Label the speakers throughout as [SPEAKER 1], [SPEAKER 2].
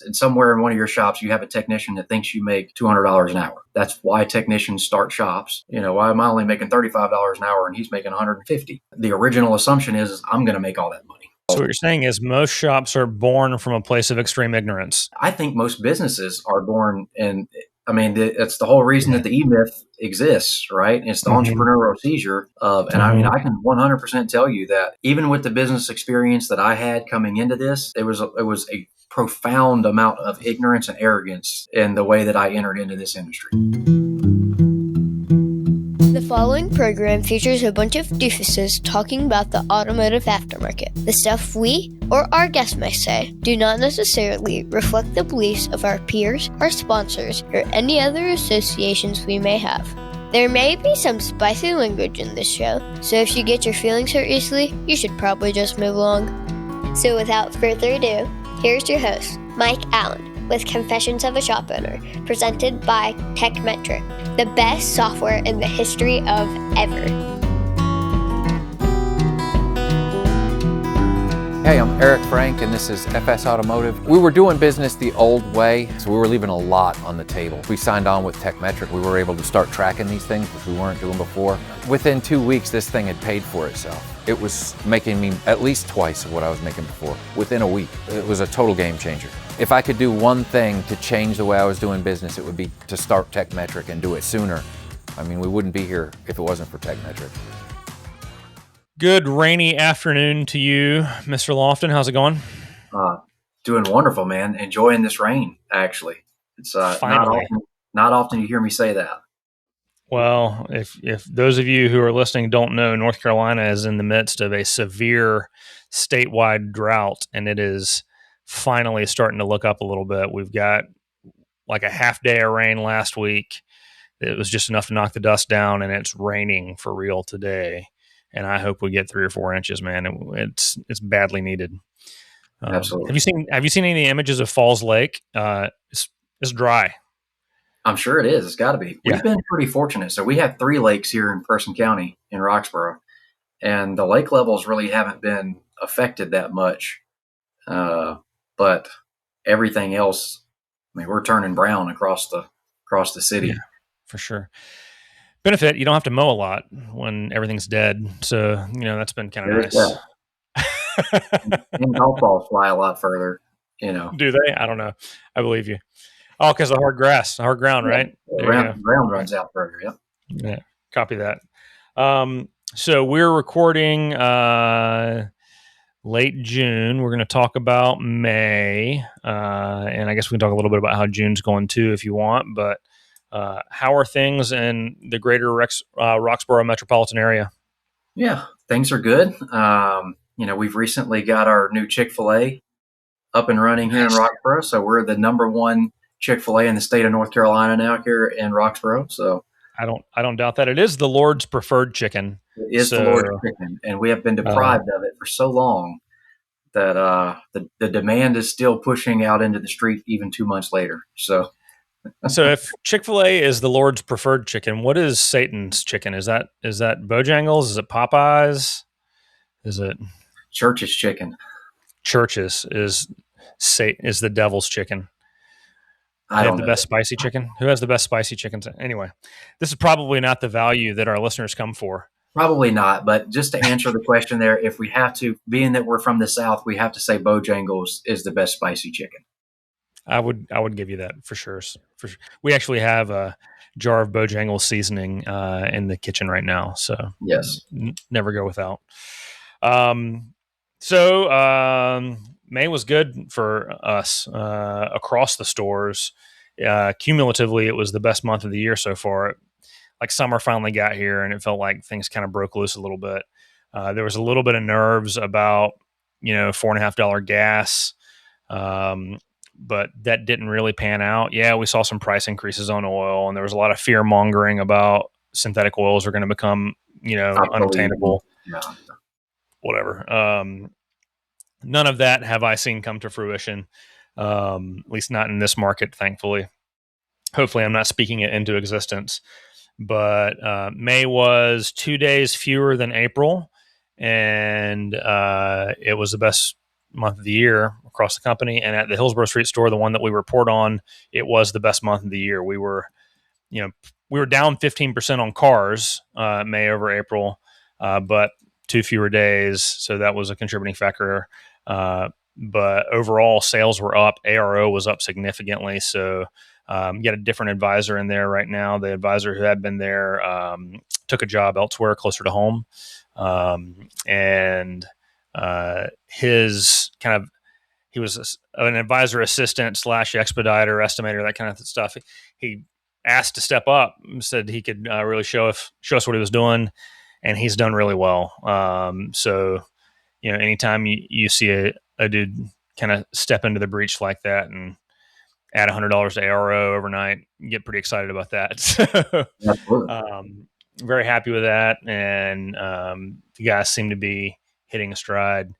[SPEAKER 1] And somewhere in one of your shops, you have a technician that thinks you make $200 an hour. That's why technicians start shops. Why am I only making $35 an hour and he's making $150? The original assumption is I'm going to make all that money.
[SPEAKER 2] So what you're saying is most shops are born from a place of extreme ignorance.
[SPEAKER 1] I think most businesses are born in, it's the whole reason that the E-Myth exists, right? It's the entrepreneurial seizure of, and I can 100% tell you that even with the business experience that I had coming into this, it was a profound amount of ignorance and arrogance in the way that I entered into this industry.
[SPEAKER 3] The following program features a bunch of doofuses talking about the automotive aftermarket. The stuff we, or our guests may say, do not necessarily reflect the beliefs of our peers, our sponsors, or any other associations we may have. There may be some spicy language in this show, so if you get your feelings hurt easily, you should probably just move along. So without further ado, here's your host, Mike Allen, with Confessions of a Shop Owner, presented by TechMetric, the best software in the history of ever.
[SPEAKER 4] Hey, I'm Eric Frank, and this is FS Automotive. We were doing business the old way, so we were leaving a lot on the table. We signed on with TechMetric. We were able to start tracking these things, which we weren't doing before. Within 2 weeks, this thing had paid for itself. It was making me at least twice of what I was making before, within a week. It was a total game changer. If I could do one thing to change the way I was doing business, it would be to start TechMetric and do it sooner. We wouldn't be here if it wasn't for TechMetric.
[SPEAKER 2] Good rainy afternoon to you, Mr. Lofton. How's it going?
[SPEAKER 1] Doing wonderful, man. Enjoying this rain, actually. It's not often you hear me say that.
[SPEAKER 2] Well, if those of you who are listening don't know, North Carolina is in the midst of a severe statewide drought, and it is finally starting to look up a little bit. We've got like a half day of rain last week. It was just enough to knock the dust down, and it's raining for real today. And I hope we get 3 or 4 inches, man. It's badly needed.
[SPEAKER 1] Absolutely.
[SPEAKER 2] Have you seen any images of Falls Lake? It's dry.
[SPEAKER 1] I'm sure it is. It's got to be.
[SPEAKER 2] Yeah.
[SPEAKER 1] We've been pretty fortunate. So we have 3 lakes here in Person County in Roxborough, and the lake levels really haven't been affected that much. But everything else, we're turning brown across the city.
[SPEAKER 2] Yeah, for sure. Benefit, you don't have to mow a lot when everything's dead. So, that's been kind of nice.
[SPEAKER 1] And golf balls fly a lot further,
[SPEAKER 2] Do they? I don't know. I believe you. Oh, because the hard ground, right?
[SPEAKER 1] Ground runs out further, yep.
[SPEAKER 2] Yeah, copy that. So we're recording late June. We're going to talk about May. And I guess we can talk a little bit about how June's going too if you want. But how are things in the greater Roxborough metropolitan area?
[SPEAKER 1] Yeah, things are good. We've recently got our new Chick-fil-A up and running here in Roxborough. So we're the number 1 Chick-fil-A in the state of North Carolina now here in Roxborough. So
[SPEAKER 2] I don't doubt that. It is the Lord's preferred chicken.
[SPEAKER 1] It is the Lord's chicken, and we have been deprived of it for so long that the demand is still pushing out into the street even 2 months later. So
[SPEAKER 2] if Chick-fil-A is the Lord's preferred chicken, what is Satan's chicken? Is that Bojangles? Is it Popeyes? Is it
[SPEAKER 1] Church's chicken?
[SPEAKER 2] Church's is the devil's chicken.
[SPEAKER 1] I have
[SPEAKER 2] the best spicy chicken. Who has the best spicy chickens? Anyway, this is probably not the value that our listeners come for.
[SPEAKER 1] Probably not, but just to answer the question there, if we have to, being that we're from the South, we have to say Bojangles is the best spicy chicken.
[SPEAKER 2] I would give you that for sure. We actually have a jar of Bojangles seasoning in the kitchen right now, so
[SPEAKER 1] yes,
[SPEAKER 2] never go without. May was good for us across the stores. Cumulatively, it was the best month of the year so far. Like summer finally got here, and it felt like things kind of broke loose a little bit. There was a little bit of nerves about $4.50 gas, but that didn't really pan out. Yeah, we saw some price increases on oil, and there was a lot of fear mongering about synthetic oils are going to become unattainable.
[SPEAKER 1] Yeah.
[SPEAKER 2] Whatever. None of that have I seen come to fruition, at least not in this market, thankfully. Hopefully, I'm not speaking it into existence. But May was 2 days fewer than April, and it was the best month of the year across the company. And at the Hillsborough Street store, the one that we report on, it was the best month of the year. We were down 15% on cars, May over April, but 2 fewer days. So that was a contributing factor. But overall sales were up. ARO was up significantly. So you got a different advisor in there right now. The advisor who had been there took a job elsewhere closer to home. And he was an advisor assistant / expediter, estimator, that kind of stuff. He asked to step up and said he could really show us what he was doing, and he's done really well. So, anytime you see a dude kind of step into the breach like that and add $100 to ARO overnight, you get pretty excited about that. So, very happy with that. And the guys seem to be hitting a stride.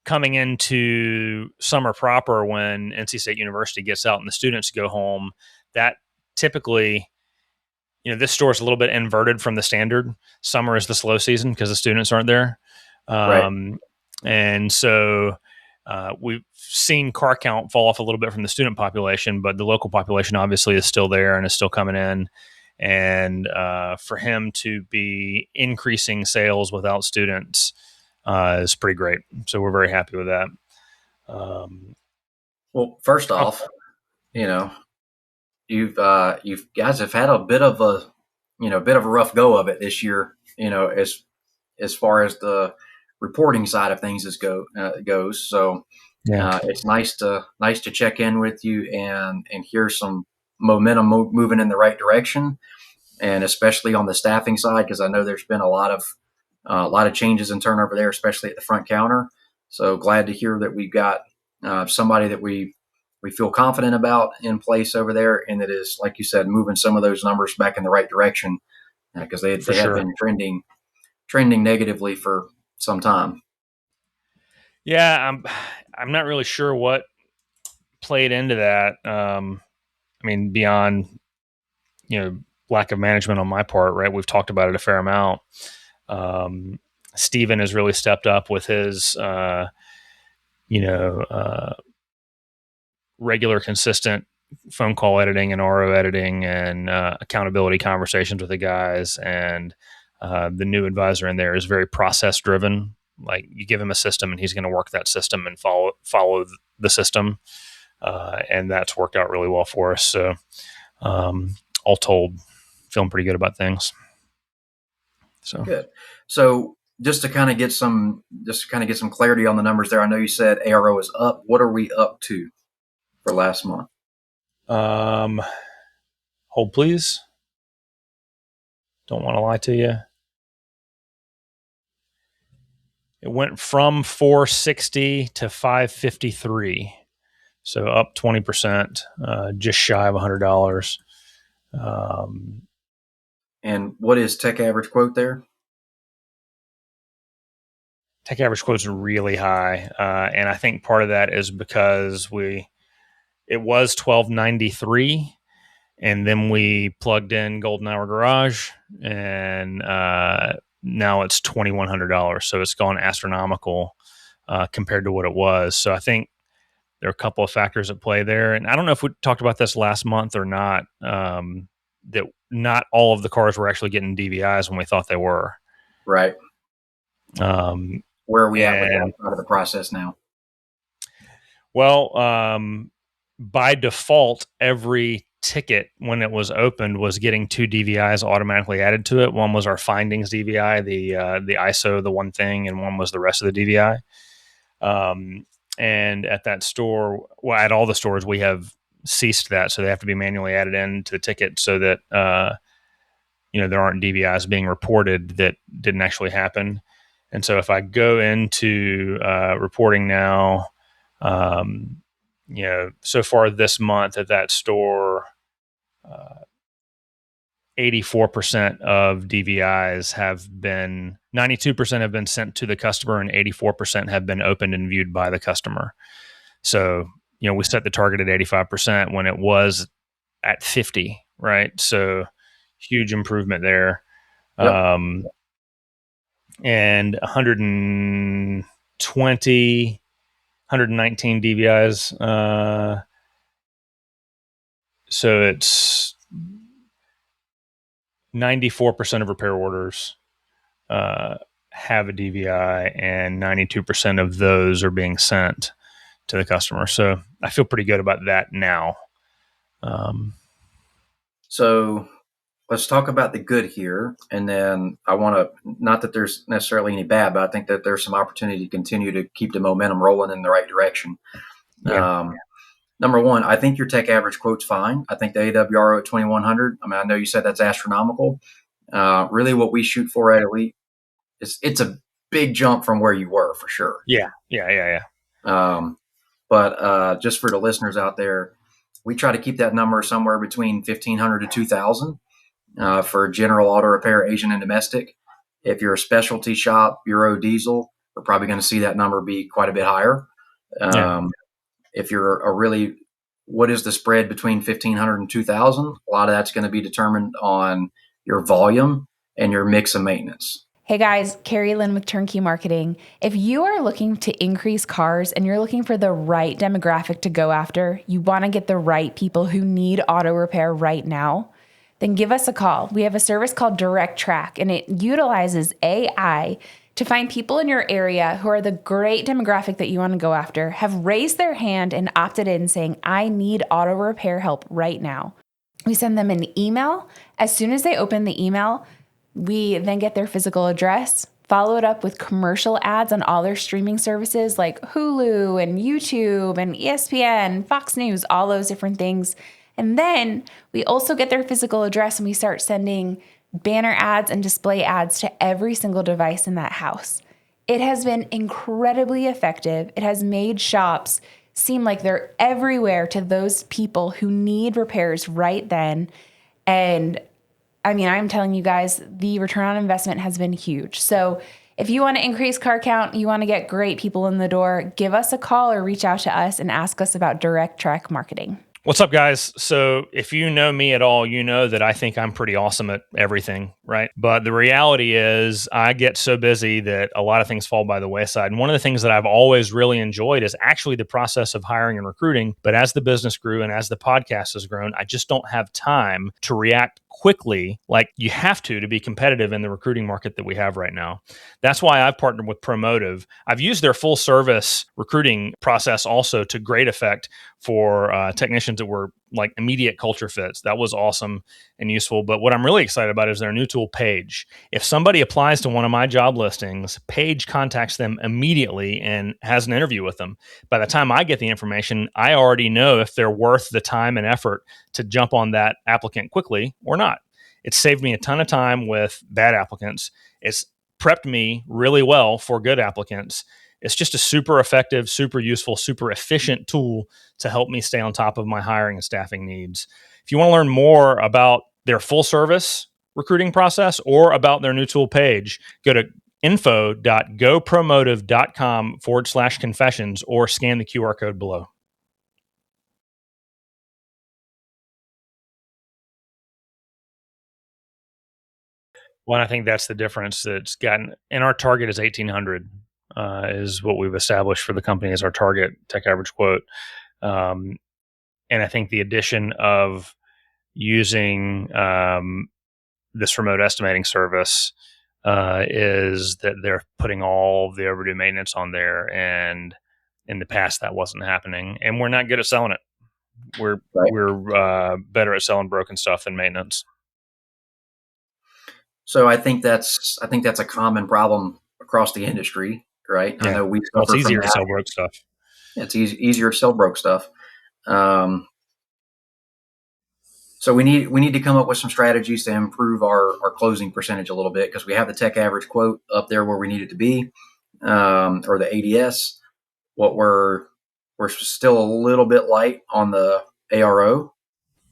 [SPEAKER 2] Coming into summer proper, when NC State University gets out and the students go home, that typically, this store is a little bit inverted from the standard. Summer is the slow season because the students aren't there.
[SPEAKER 1] Right.
[SPEAKER 2] And so we've seen car count fall off a little bit from the student population, but the local population obviously is still there and is still coming in. And for him to be increasing sales without students is pretty great. So we're very happy with that.
[SPEAKER 1] Well, first off, you guys have had a bit of a rough go of it this year, as far as the reporting side of things goes. So it's nice to check in with you and hear some momentum moving in the right direction, and especially on the staffing side, because I know there's been a lot of changes and turnover there, especially at the front counter. So glad to hear that we've got somebody that we feel confident about in place over there, and that is, like you said, moving some of those numbers back in the right direction, because they had been trending negatively for some time.
[SPEAKER 2] Yeah, I'm not really sure what played into that. Beyond lack of management on my part, right? We've talked about it a fair amount. Steven has really stepped up with his regular, consistent phone call editing and RO editing and accountability conversations with the guys. And the new advisor in there is very process driven. Like, you give him a system and he's going to work that system and follow the system. And that's worked out really well for us. So all told, feeling pretty good about things. So
[SPEAKER 1] good. So just to kind of get some clarity on the numbers there, I know you said ARO is up. What are we up to for last month?
[SPEAKER 2] Hold please. Don't want to lie to you. It went from 460 to 553. So up 20%, just shy of $100.
[SPEAKER 1] And what is tech average quote there?
[SPEAKER 2] Tech average quotes are really high. And I think part of that is because it was $1,293, and then we plugged in Golden Hour Garage, and now it's $2,100. So it's gone astronomical compared to what it was. So I think there are a couple of factors at play there. And I don't know if we talked about this last month or not, that not all of the cars were actually getting DVIs when we thought they were.
[SPEAKER 1] Right. Where are we at with that part of the process now?
[SPEAKER 2] Well, by default, every ticket when it was opened was getting 2 DVIs automatically added to it. One was our findings DVI, the ISO, the one thing, and one was the rest of the DVI. And at that store, at all the stores, we have ceased that. So they have to be manually added into the ticket so that, there aren't DVIs being reported that didn't actually happen. And so if I go into reporting now, so far this month at that store, 84% of DVIs have been, 92% have been sent to the customer, and 84% have been opened and viewed by the customer. So, we set the target at 85% when it was at 50, right? So huge improvement there. Yep. And 120 119 DVIs. So it's 94% of repair orders have a DVI, and 92% of those are being sent to the customer. So I feel pretty good about that now.
[SPEAKER 1] So let's talk about the good here. And then I want to, not that there's necessarily any bad, but I think that there's some opportunity to continue to keep the momentum rolling in the right direction.
[SPEAKER 2] Yeah.
[SPEAKER 1] Number one, I think your tech average quote's fine. I think the AWRO at 2,100, I mean, I know you said that's astronomical. Really what we shoot for at Elite, it's a big jump from where you were, for sure.
[SPEAKER 2] Yeah.
[SPEAKER 1] But just for the listeners out there, we try to keep that number somewhere between 1,500 to 2,000 for general auto repair, Asian and domestic. If you're a specialty shop, Euro diesel, we're probably going to see that number be quite a bit higher. If you're a really, what is the spread between 1,500 and 2,000? A lot of that's going to be determined on your volume and your mix of maintenance.
[SPEAKER 5] Hey guys, Carrie Lynn with Turnkey Marketing. If you are looking to increase cars and you're looking for the right demographic to go after, you want to get the right people who need auto repair right now, then give us a call. We have a service called Direct Track, and it utilizes AI to find people in your area who are the great demographic that you want to go after, have raised their hand and opted in saying, I need auto repair help right now. We send them an email. As soon as they open the email, we then get their physical address, follow it up with commercial ads on all their streaming services like Hulu and YouTube and ESPN, Fox News, all those different things. And then we also get their physical address and we start sending banner ads and display ads to every single device in that house. It has been incredibly effective. It has made shops seem like they're everywhere to those people who need repairs right then. And I mean, I'm telling you guys, the return on investment has been huge. So if you want to increase car count, you want to get great people in the door, give us a call or reach out to us and ask us about Direct Track marketing.
[SPEAKER 2] What's up, guys? So if you know me at all, you know that I think I'm pretty awesome at everything, right? But the reality is I get so busy that a lot of things fall by the wayside. And one of the things that I've always really enjoyed is actually the process of hiring and recruiting. But as the business grew and as the podcast has grown, I just don't have time to react quickly like you have to be competitive in the recruiting market that we have right now. That's why I've partnered with Promotive. I've used their full service recruiting process also to great effect for technicians that were like immediate culture fits. That was awesome and useful. But what I'm really excited about is their new tool, Page. If somebody applies to one of my job listings, Page contacts them immediately and has an interview with them. By the time I get the information, I already know if they're worth the time and effort to jump on that applicant quickly or not. It's saved me a ton of time with bad applicants. It's prepped me really well for good applicants. It's just a super effective, super useful, super efficient tool to help me stay on top of my hiring and staffing needs. If you want to learn more about their full service recruiting process or about their new tool, Page, go to info.gopromotive.com/confessions or scan the QR code below. Well, I think that's the difference that's gotten, and our target is 1,800 is what we've established for the company as our target tech average quote. And I think the addition of using this remote estimating service is that they're putting all the overdue maintenance on there. And in the past, that wasn't happening. And we're not good at selling it. We're better at selling broken stuff than maintenance.
[SPEAKER 1] So I think that's a common problem across the industry, right?
[SPEAKER 2] Yeah.
[SPEAKER 1] I know we
[SPEAKER 2] it's easier to sell broke stuff.
[SPEAKER 1] It's easier to sell broke stuff. So we need to come up with some strategies to improve our closing percentage a little bit, because we have the tech average quote up there where we need it to be, or the ADS. What we're still a little bit light on the ARO,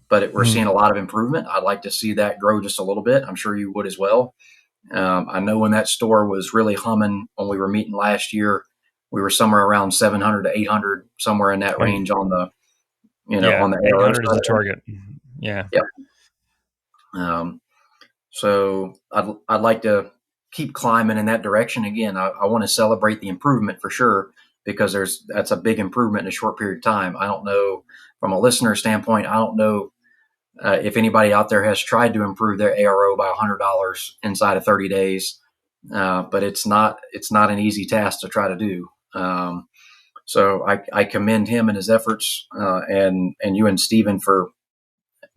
[SPEAKER 1] but we're seeing a lot of improvement. I'd like to see that grow just a little bit. I'm sure you would as well. I know when that store was really humming when we were meeting last year, we were somewhere around 700 to 800, somewhere in that range on the, on the
[SPEAKER 2] 800 is the target. Yeah.
[SPEAKER 1] Yep. So I'd like to keep climbing in that direction. Again, I want to celebrate the improvement for sure, because that's a big improvement in a short period of time. I don't know from a listener standpoint. I don't know if anybody out there has tried to improve their ARO by $100 inside of 30 days, but it's not an easy task to try to do. So I commend him and his efforts, and you and Steven for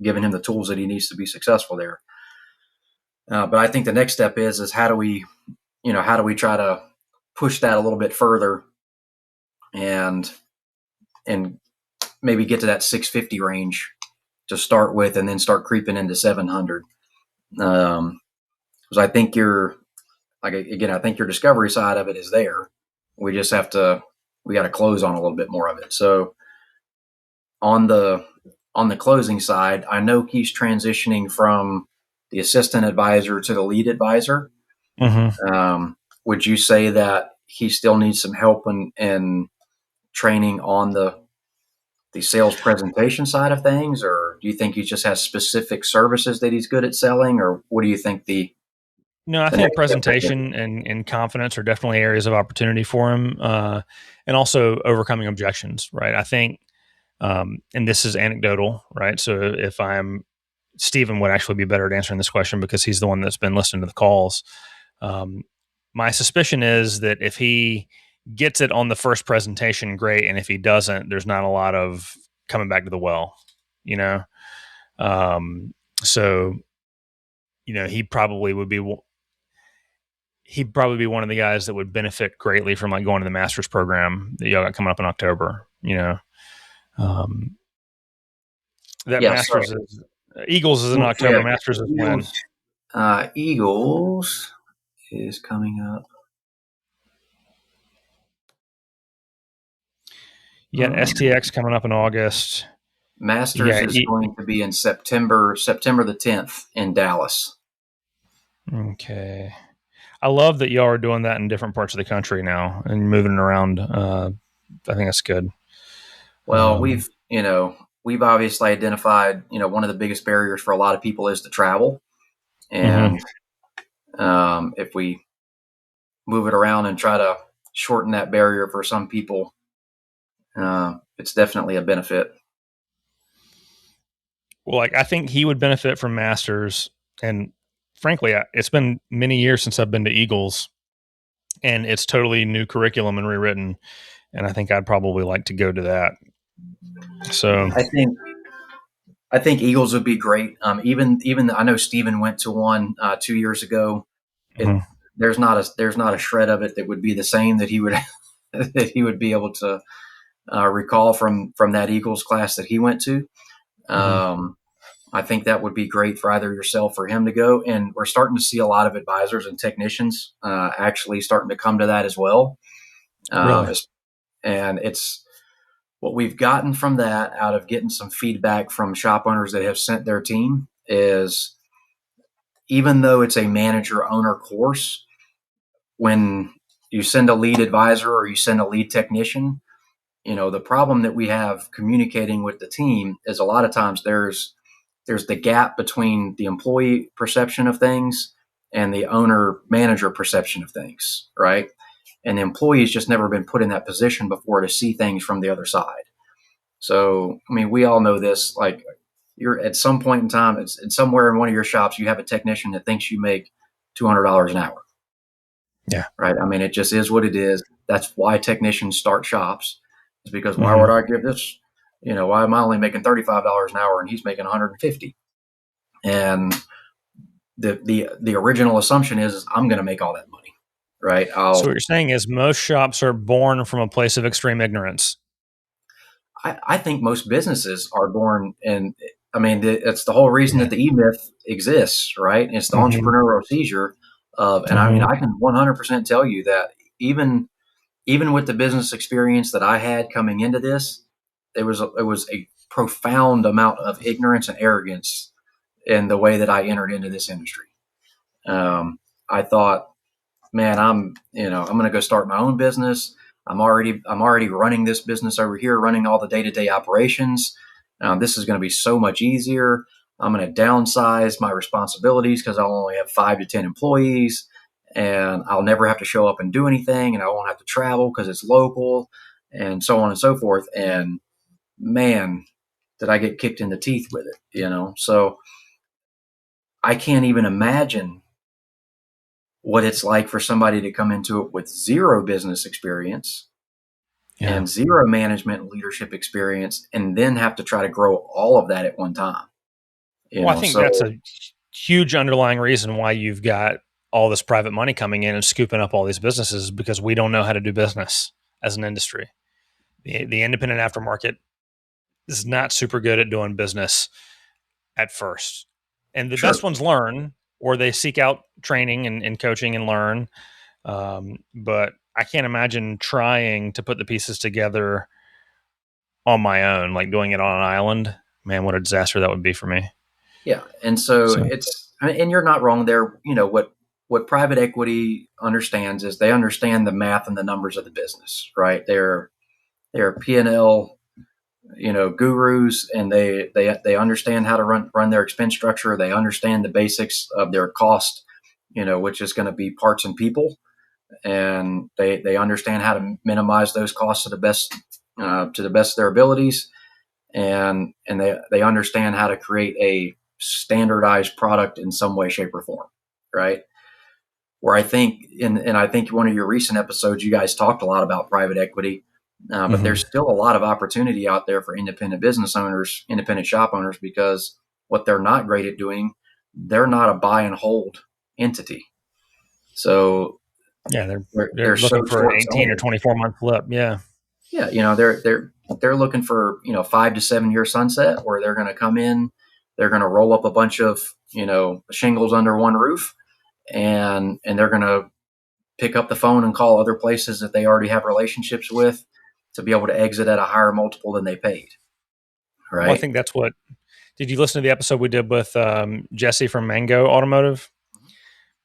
[SPEAKER 1] giving him the tools that he needs to be successful there. But I think the next step is how do we try to push that a little bit further and maybe get to that 650 range to start with, and then start creeping into 700. Because I think I think your discovery side of it is there. We just got to close on a little bit more of it. So on the closing side, I know he's transitioning from the assistant advisor to the lead advisor. Mm-hmm. Would you say that he still needs some help in training on the sales presentation side of things, or do you think he just has specific services that he's good at selling, or what do you think
[SPEAKER 2] No, I think presentation and confidence are definitely areas of opportunity for him, and also overcoming objections, right? I think, and this is anecdotal, right? So Stephen would actually be better at answering this question because he's the one that's been listening to the calls. My suspicion is that if he gets it on the first presentation, great. And if he doesn't, there's not a lot of coming back to the well, So, he probably would be one of the guys that would benefit greatly from like going to the master's program that y'all got coming up in October, Masters is Eagles is in October. Yeah. Masters is when?
[SPEAKER 1] Eagles is coming up.
[SPEAKER 2] You got STX coming up in August.
[SPEAKER 1] Masters is going to be in September the 10th in Dallas.
[SPEAKER 2] Okay. I love that y'all are doing that in different parts of the country now and moving it around. I think that's good.
[SPEAKER 1] Well, we've obviously identified, one of the biggest barriers for a lot of people is to travel. And if we move it around and try to shorten that barrier for some people, it's definitely a benefit.
[SPEAKER 2] Well, I think he would benefit from Masters. And frankly, it's been many years since I've been to Eagles, and it's totally new curriculum and rewritten. And I think I'd probably like to go to that. So
[SPEAKER 1] I think Eagles would be great. Even I know Steven went to one 2 years ago. There's not a shred of it that would be the same that he would that he would be able to recall from that Eagles class that he went to. I think that would be great for either yourself or him to go. And we're starting to see a lot of advisors and technicians actually starting to come to that as well.
[SPEAKER 2] Really?
[SPEAKER 1] And it's what we've gotten from that out of getting some feedback from shop owners that have sent their team is, even though it's a manager owner course, when you send a lead advisor or you send a lead technician, the problem that we have communicating with the team is a lot of times there's the gap between the employee perception of things and the owner manager perception of things, right? And the employee's just never been put in that position before to see things from the other side. So, we all know this, like you're at some point in time, it's somewhere in one of your shops, you have a technician that thinks you make $200 an hour.
[SPEAKER 2] Yeah.
[SPEAKER 1] Right. It just is what it is. That's why technicians start shops. It's because why would I give this, why am I only making $35 an hour and he's making $150? And the original assumption is I'm going to make all that money. Right.
[SPEAKER 2] So what you're saying is most shops are born from a place of extreme ignorance.
[SPEAKER 1] I think most businesses are born, and it's the whole reason that the E-Myth exists, right? And it's the entrepreneurial seizure of, and I can 100% tell you that even with the business experience that I had coming into this, it was a profound amount of ignorance and arrogance in the way that I entered into this industry. I thought, man, I'm going to go start my own business. I'm already running this business over here, running all the day-to-day operations. This is going to be so much easier. I'm going to downsize my responsibilities because I'll only have 5 to 10 employees, and I'll never have to show up and do anything, and I won't have to travel because it's local. and so on and so forth. And man, did I get kicked in the teeth with it, So I can't even imagine what it's like for somebody to come into it with zero business experience and zero management and leadership experience, and then have to try to grow all of that at one time.
[SPEAKER 2] I think that's a huge underlying reason why you've got all this private money coming in and scooping up all these businesses, because we don't know how to do business as an industry. The independent aftermarket is not super good at doing business at first. And the best ones learn, or they seek out training and coaching and learn. But I can't imagine trying to put the pieces together on my own, like doing it on an island. Man, what a disaster that would be for me.
[SPEAKER 1] Yeah. And so and you're not wrong there. What private equity understands is they understand the math and the numbers of the business, right? They're P&L, gurus, and they understand how to run their expense structure. They understand the basics of their cost, which is going to be parts and people. And they understand how to minimize those costs to the best of their abilities. And they understand how to create a standardized product in some way, shape, or form, right? Where I think, and I think one of your recent episodes, you guys talked a lot about private equity, but there's still a lot of opportunity out there for independent business owners, independent shop owners, because what they're not great at doing, they're not a buy and hold entity. So
[SPEAKER 2] they're looking for an 18 or 24 month flip. Yeah.
[SPEAKER 1] Yeah. They're looking for, 5 to 7 year sunset, where they're going to come in, they're going to roll up a bunch of, shingles under one roof, and they're going to pick up the phone and call other places that they already have relationships with to be able to exit at a higher multiple than they paid. Right.
[SPEAKER 2] Well, I think that's what, did you listen to the episode we did with Jesse from Mango Automotive?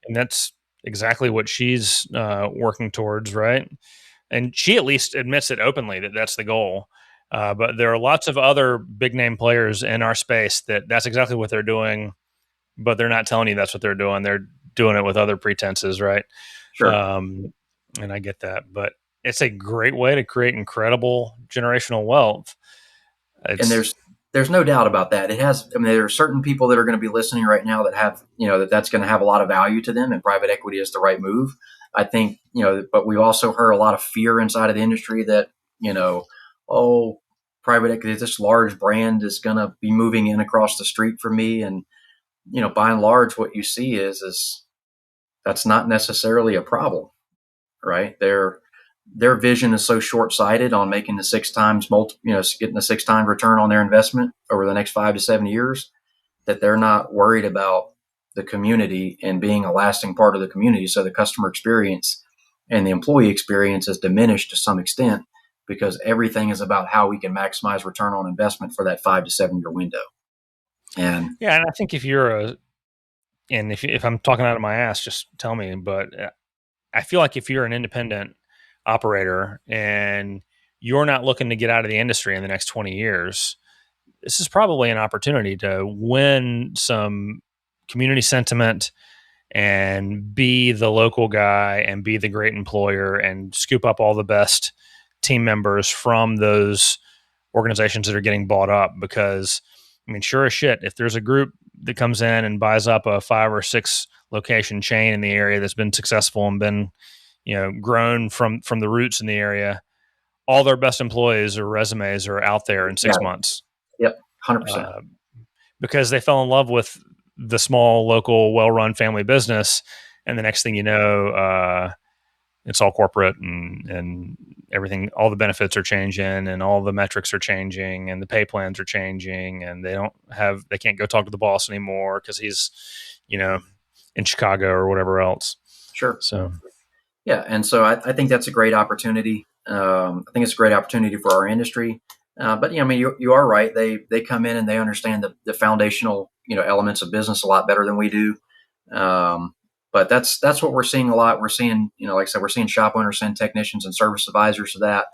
[SPEAKER 2] And that's exactly what she's working towards. Right. And she at least admits it openly that that's the goal. But there are lots of other big name players in our space that's exactly what they're doing, but they're not telling you that's what they're doing. They're doing it with other pretenses, right?
[SPEAKER 1] Sure.
[SPEAKER 2] And I get that, but it's a great way to create incredible generational wealth.
[SPEAKER 1] And there's no doubt about that. There are certain people that are going to be listening right now that have, that's going to have a lot of value to them, and private equity is the right move. I think, but we've also heard a lot of fear inside of the industry that, private equity, this large brand is going to be moving in across the street from me. And, by and large, what you see is that's not necessarily a problem, right? Their vision is so short-sighted on making the 6 times getting a 6 times return on their investment over the next 5 to 7 years, that they're not worried about the community and being a lasting part of the community. So the customer experience and the employee experience is diminished to some extent, because everything is about how we can maximize return on investment for that 5 to 7 year window. And
[SPEAKER 2] I think if I'm talking out of my ass, just tell me. But I feel like if you're an independent operator and you're not looking to get out of the industry in the next 20 years, this is probably an opportunity to win some community sentiment and be the local guy and be the great employer and scoop up all the best team members from those organizations that are getting bought up. Because, sure as shit, if there's a group that comes in and buys up a 5 or 6 location chain in the area that's been successful and been, grown from the roots in the area, all their best employees or resumes are out there in 6 months.
[SPEAKER 1] Yep. 100%.
[SPEAKER 2] Because they fell in love with the small, local, well-run family business. And the next thing you know, it's all corporate and everything, all the benefits are changing and all the metrics are changing and the pay plans are changing, and they can't go talk to the boss anymore because he's, in Chicago or whatever else.
[SPEAKER 1] Sure.
[SPEAKER 2] So,
[SPEAKER 1] yeah. And so I think that's a great opportunity. I think it's a great opportunity for our industry. But you are right. They come in and they understand the foundational, elements of business a lot better than we do. But that's what we're seeing a lot. We're seeing, like I said, we're seeing shop owners send technicians and service advisors to that.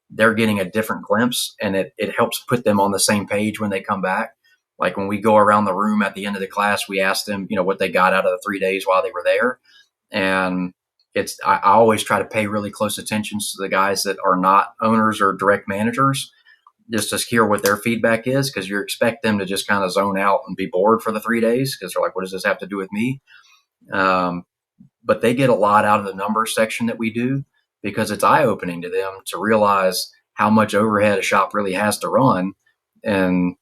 [SPEAKER 1] They're getting a different glimpse, and it helps put them on the same page when they come back. Like when we go around the room at the end of the class, we ask them, what they got out of the 3 days while they were there. And I always try to pay really close attention to the guys that are not owners or direct managers, just to hear what their feedback is, because you expect them to just kind of zone out and be bored for the 3 days because they're like, what does this have to do with me? But they get a lot out of the numbers section that we do, because it's eye-opening to them to realize how much overhead a shop really has to run. And,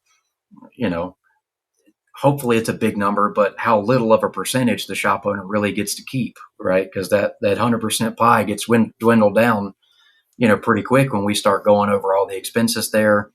[SPEAKER 1] hopefully it's a big number, but how little of a percentage the shop owner really gets to keep, right? Because that 100% pie gets dwindled down, pretty quick when we start going over all the expenses there.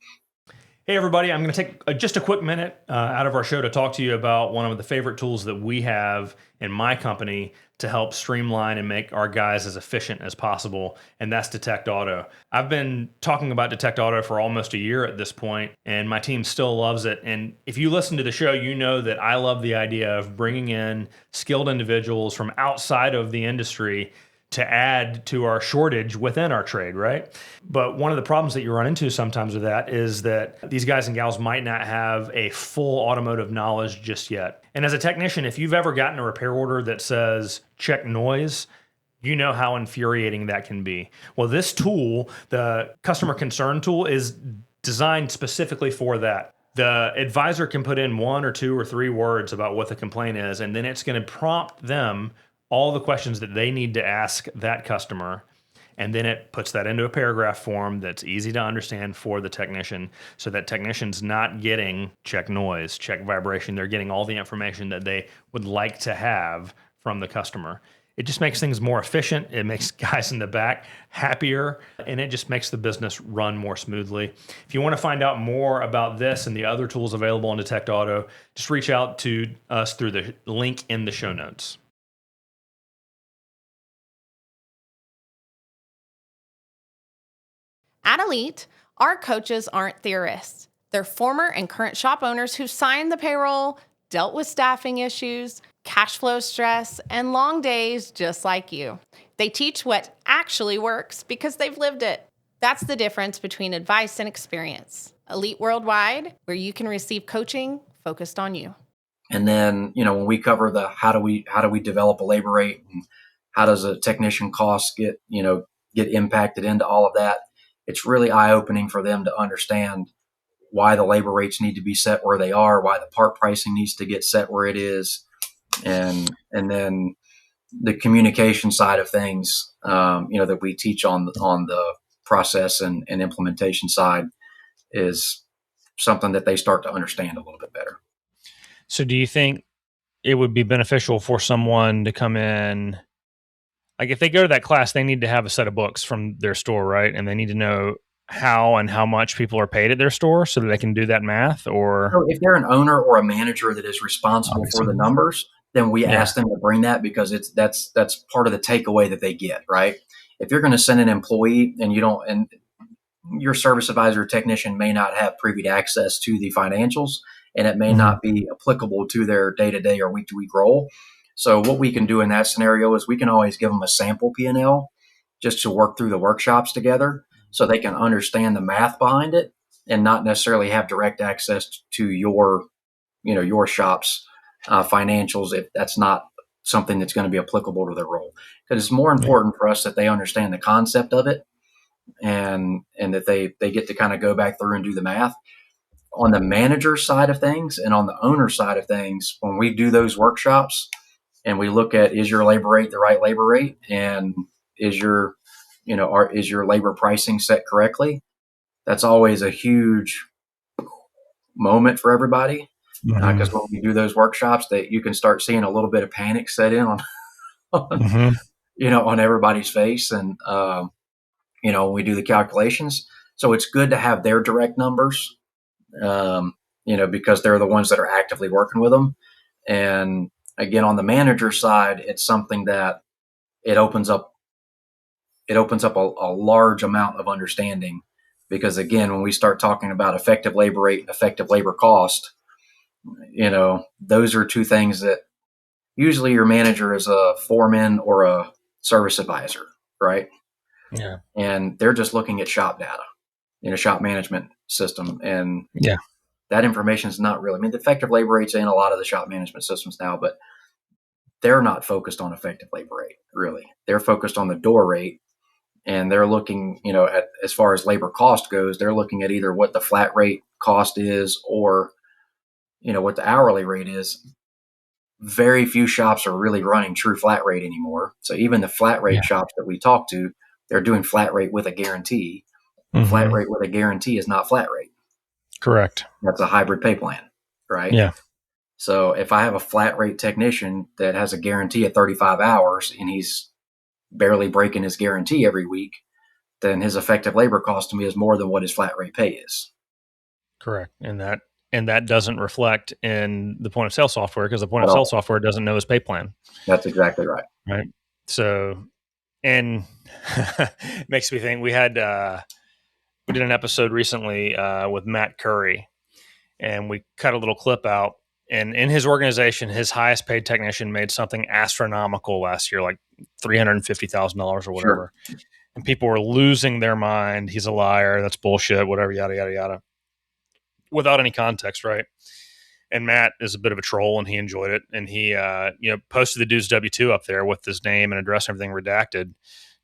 [SPEAKER 2] Hey, everybody, I'm going to take just a quick minute out of our show to talk to you about one of the favorite tools that we have in my company to help streamline and make our guys as efficient as possible, and that's Detect Auto. I've been talking about Detect Auto for almost a year at this point, and my team still loves it. And if you listen to the show, you know that I love the idea of bringing in skilled individuals from outside of the industry to add to our shortage within our trade, right? But one of the problems that you run into sometimes with that is that these guys and gals might not have a full automotive knowledge just yet. And as a technician, if you've ever gotten a repair order that says check noise, you know how infuriating that can be. Well, this tool, the customer concern tool, is designed specifically for that. The advisor can put in 1 or 2 or 3 words about what the complaint is, and then it's going to prompt them all the questions that they need to ask that customer. And then it puts that into a paragraph form that's easy to understand for the technician, so that technician's not getting check noise, check vibration. They're getting all the information that they would like to have from the customer. It just makes things more efficient. It makes guys in the back happier, and it just makes the business run more smoothly. If you want to find out more about this and the other tools available on Detect Auto, just reach out to us through the link in the show notes.
[SPEAKER 6] At Elite, our coaches aren't theorists. They're former and current shop owners who signed the payroll, dealt with staffing issues, cash flow stress, and long days just like you. They teach what actually works because they've lived it. That's the difference between advice and experience. Elite Worldwide, where you can receive coaching focused on you.
[SPEAKER 1] And then, when we cover the how do we develop a labor rate, and how does a technician cost get impacted into all of that, it's really eye-opening for them to understand why the labor rates need to be set where they are, why the part pricing needs to get set where it is, and then the communication side of things, that we teach on the process and implementation side, is something that they start to understand a little bit better.
[SPEAKER 2] So do you think it would be beneficial for someone to come in, like if they go to that class, they need to have a set of books from their store, right? And they need to know how and how much people are paid at their store so that they can do that math? Or
[SPEAKER 1] so if they're an owner or a manager that is responsible for the numbers, then we ask them to bring that, because that's part of the takeaway that they get, right? If you're going to send an employee and your service advisor or technician may not have privy access to the financials, and it may not be applicable to their day-to-day or week-to-week role. So what we can do in that scenario is we can always give them a sample P&L just to work through the workshops together, so they can understand the math behind it and not necessarily have direct access to your shop's financials if that's not something that's going to be applicable to their role. Because it's more important for us that they understand the concept of it, and that they get to kind of go back through and do the math. On the manager side of things and on the owner side of things, when we do those workshops and we look at, is your labor rate the right labor rate, and is your labor pricing set correctly? That's always a huge moment for everybody, because when we do those workshops, that you can start seeing a little bit of panic set in on everybody's face, and when we do the calculations. So it's good to have their direct numbers, because they're the ones that are actively working with them. And again, on the manager side, it's something that it opens up a large amount of understanding, because again, when we start talking about effective labor rate and effective labor cost, those are two things that usually your manager is a foreman or a service advisor, right?
[SPEAKER 2] Yeah.
[SPEAKER 1] And they're just looking at shop data in a shop management system. And that information is not really, the effective labor rate's in a lot of the shop management systems now, but they're not focused on effective labor rate, really. They're focused on the door rate, and they're looking, at, as far as labor cost goes, they're looking at either what the flat rate cost is or, what the hourly rate is. Very few shops are really running true flat rate anymore. So even the flat rate shops that we talk to, they're doing flat rate with a guarantee. Flat rate with a guarantee is not flat rate.
[SPEAKER 2] Correct.
[SPEAKER 1] That's a hybrid pay plan, right?
[SPEAKER 2] Yeah.
[SPEAKER 1] So if I have a flat rate technician that has a guarantee of 35 hours and he's barely breaking his guarantee every week, then his effective labor cost to me is more than what his flat rate pay is.
[SPEAKER 2] Correct. And that doesn't reflect in the point of sale software, because the point of sale software doesn't know his pay plan.
[SPEAKER 1] That's exactly right.
[SPEAKER 2] Right. So, and it makes me think, we did an episode recently with Matt Curry, and we cut a little clip out, and in his organization, his highest paid technician made something astronomical last year, like $350,000 or whatever. Sure. And people were losing their mind. He's a liar. That's bullshit, whatever, yada, yada, yada, without any context. Right. And Matt is a bit of a troll, and he enjoyed it. And he, posted the dude's W-2 up there with his name and address and everything redacted.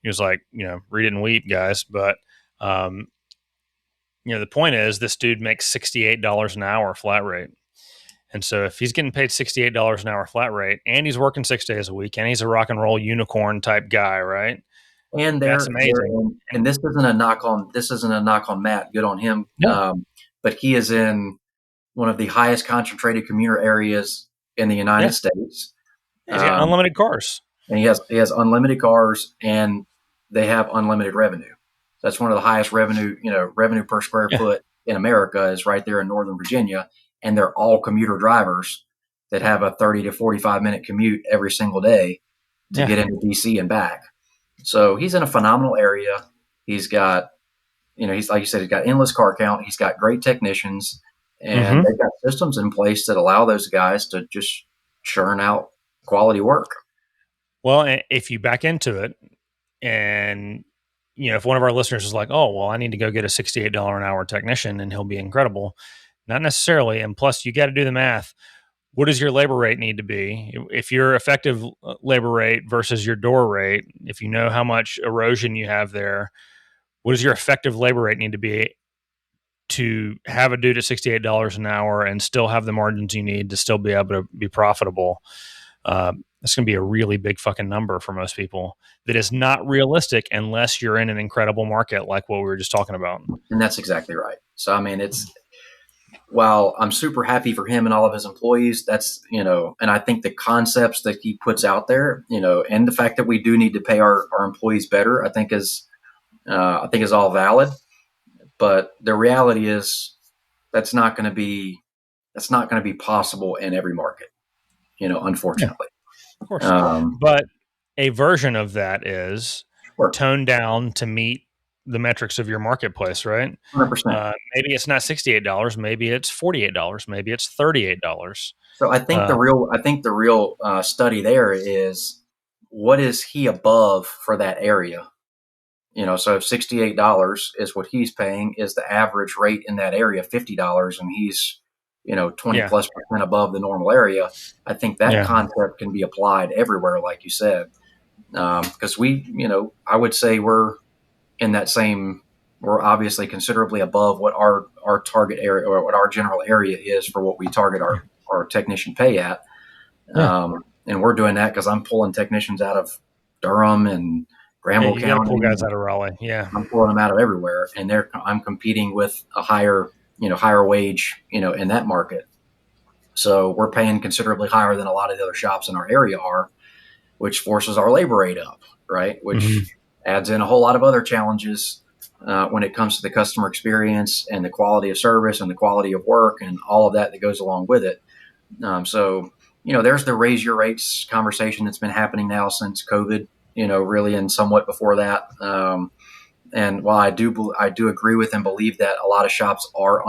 [SPEAKER 2] He was like, read it and weep, guys. But, the point is, this dude makes $68 an hour flat rate. And so if he's getting paid $68 an hour flat rate, and he's working 6 days a week, and he's a rock and roll unicorn type guy, right?
[SPEAKER 1] And that's amazing. And this isn't a knock on Matt. Good on him. Yeah. But he is in one of the highest concentrated commuter areas in the United States.
[SPEAKER 2] He's got unlimited cars.
[SPEAKER 1] And he has unlimited cars, and they have unlimited revenue. That's one of the highest revenue per square foot in America is right there in Northern Virginia. And they're all commuter drivers that have a 30 to 45 minute commute every single day to get into DC and back. So he's in a phenomenal area. He's got, he's, like you said, he's got endless car count. He's got great technicians, and they've got systems in place that allow those guys to just churn out quality work.
[SPEAKER 2] Well, if you back into it, and if one of our listeners is like, oh, well, I need to go get a $68 an hour technician and he'll be incredible. Not necessarily. And plus, you got to do the math. What does your labor rate need to be? If your effective labor rate versus your door rate, if you know how much erosion you have there, what does your effective labor rate need to be to have a dude at $68 an hour and still have the margins you need to still be able to be profitable? It's going to be a really big fucking number for most people that is not realistic unless you're in an incredible market like what we were just talking about.
[SPEAKER 1] And that's exactly right. So, I mean, while I'm super happy for him and all of his employees, that's, and I think the concepts that he puts out there, and the fact that we do need to pay our employees better, I think is all valid. But the reality is that's not going to be possible in every market, unfortunately.
[SPEAKER 2] Of course. But a version of that is toned down to meet the metrics of your marketplace, right?
[SPEAKER 1] 100%.
[SPEAKER 2] Maybe it's not $68. Maybe it's $48. Maybe it's $38.
[SPEAKER 1] So I think the real study there is, what is he above for that area? So if $68 is what he's paying, is the average rate in that area $50, and he's 20+% above the normal area. I think that concept can be applied everywhere, like you said, because I would say we're in that same. We're obviously considerably above what our target area or what our general area is for what we target our technician pay at, and we're doing that because I'm pulling technicians out of Durham and Granville County.
[SPEAKER 2] Pull guys out of Raleigh. Yeah,
[SPEAKER 1] I'm pulling them out of everywhere, and I'm competing with a higher wage, in that market. So we're paying considerably higher than a lot of the other shops in our area are, which forces our labor rate up, right? Which adds in a whole lot of other challenges when it comes to the customer experience and the quality of service and the quality of work and all of that goes along with it. So there's the raise your rates conversation that's been happening now since COVID, really, and somewhat before that. And while I do agree with and believe that a lot of shops are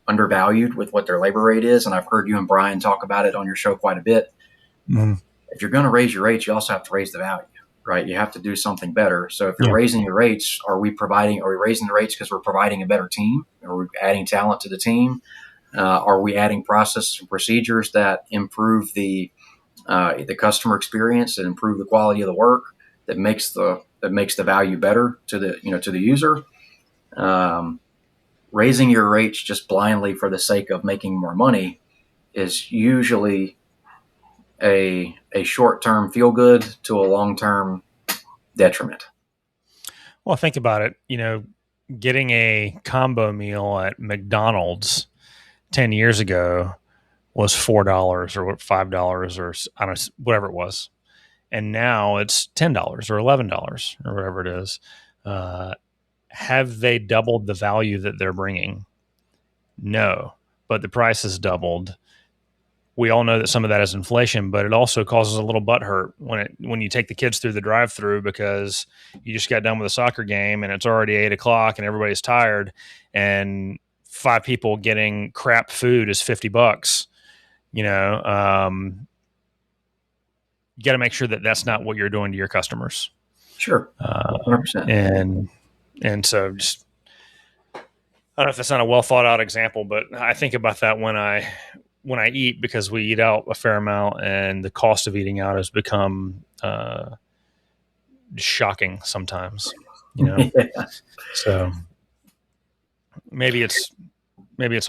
[SPEAKER 1] undervalued with what their labor rate is, and I've heard you and Brian talk about it on your show quite a bit. If you're going to raise your rates, you also have to raise the value, right? You have to do something better. So if you're raising your rates, are we raising the rates because we're providing a better team? Are we adding talent to the team? Are we adding processes and procedures that improve the the customer experience and improve the quality of the work that makes the value better to the user. Raising your rates just blindly for the sake of making more money is usually a short-term feel good to a long-term detriment.
[SPEAKER 2] Well, think about it. Getting a combo meal at McDonald's 10 years ago was $4 or $5 or I don't know, whatever it was. And now it's $10 or $11 or whatever it is. Have they doubled the value that they're bringing? No, but the price has doubled. We all know that some of that is inflation, but it also causes a little butt hurt when you take the kids through the drive-thru because you just got done with a soccer game and it's already 8:00 and everybody's tired, and 5 people getting crap food is $50. You got to make sure that that's not what you're doing to your customers.
[SPEAKER 1] Sure, 100%.
[SPEAKER 2] And so just, I don't know if that's not a well thought out example, but I think about that when I eat, because we eat out a fair amount and the cost of eating out has become shocking sometimes,
[SPEAKER 1] Yeah.
[SPEAKER 2] So maybe it's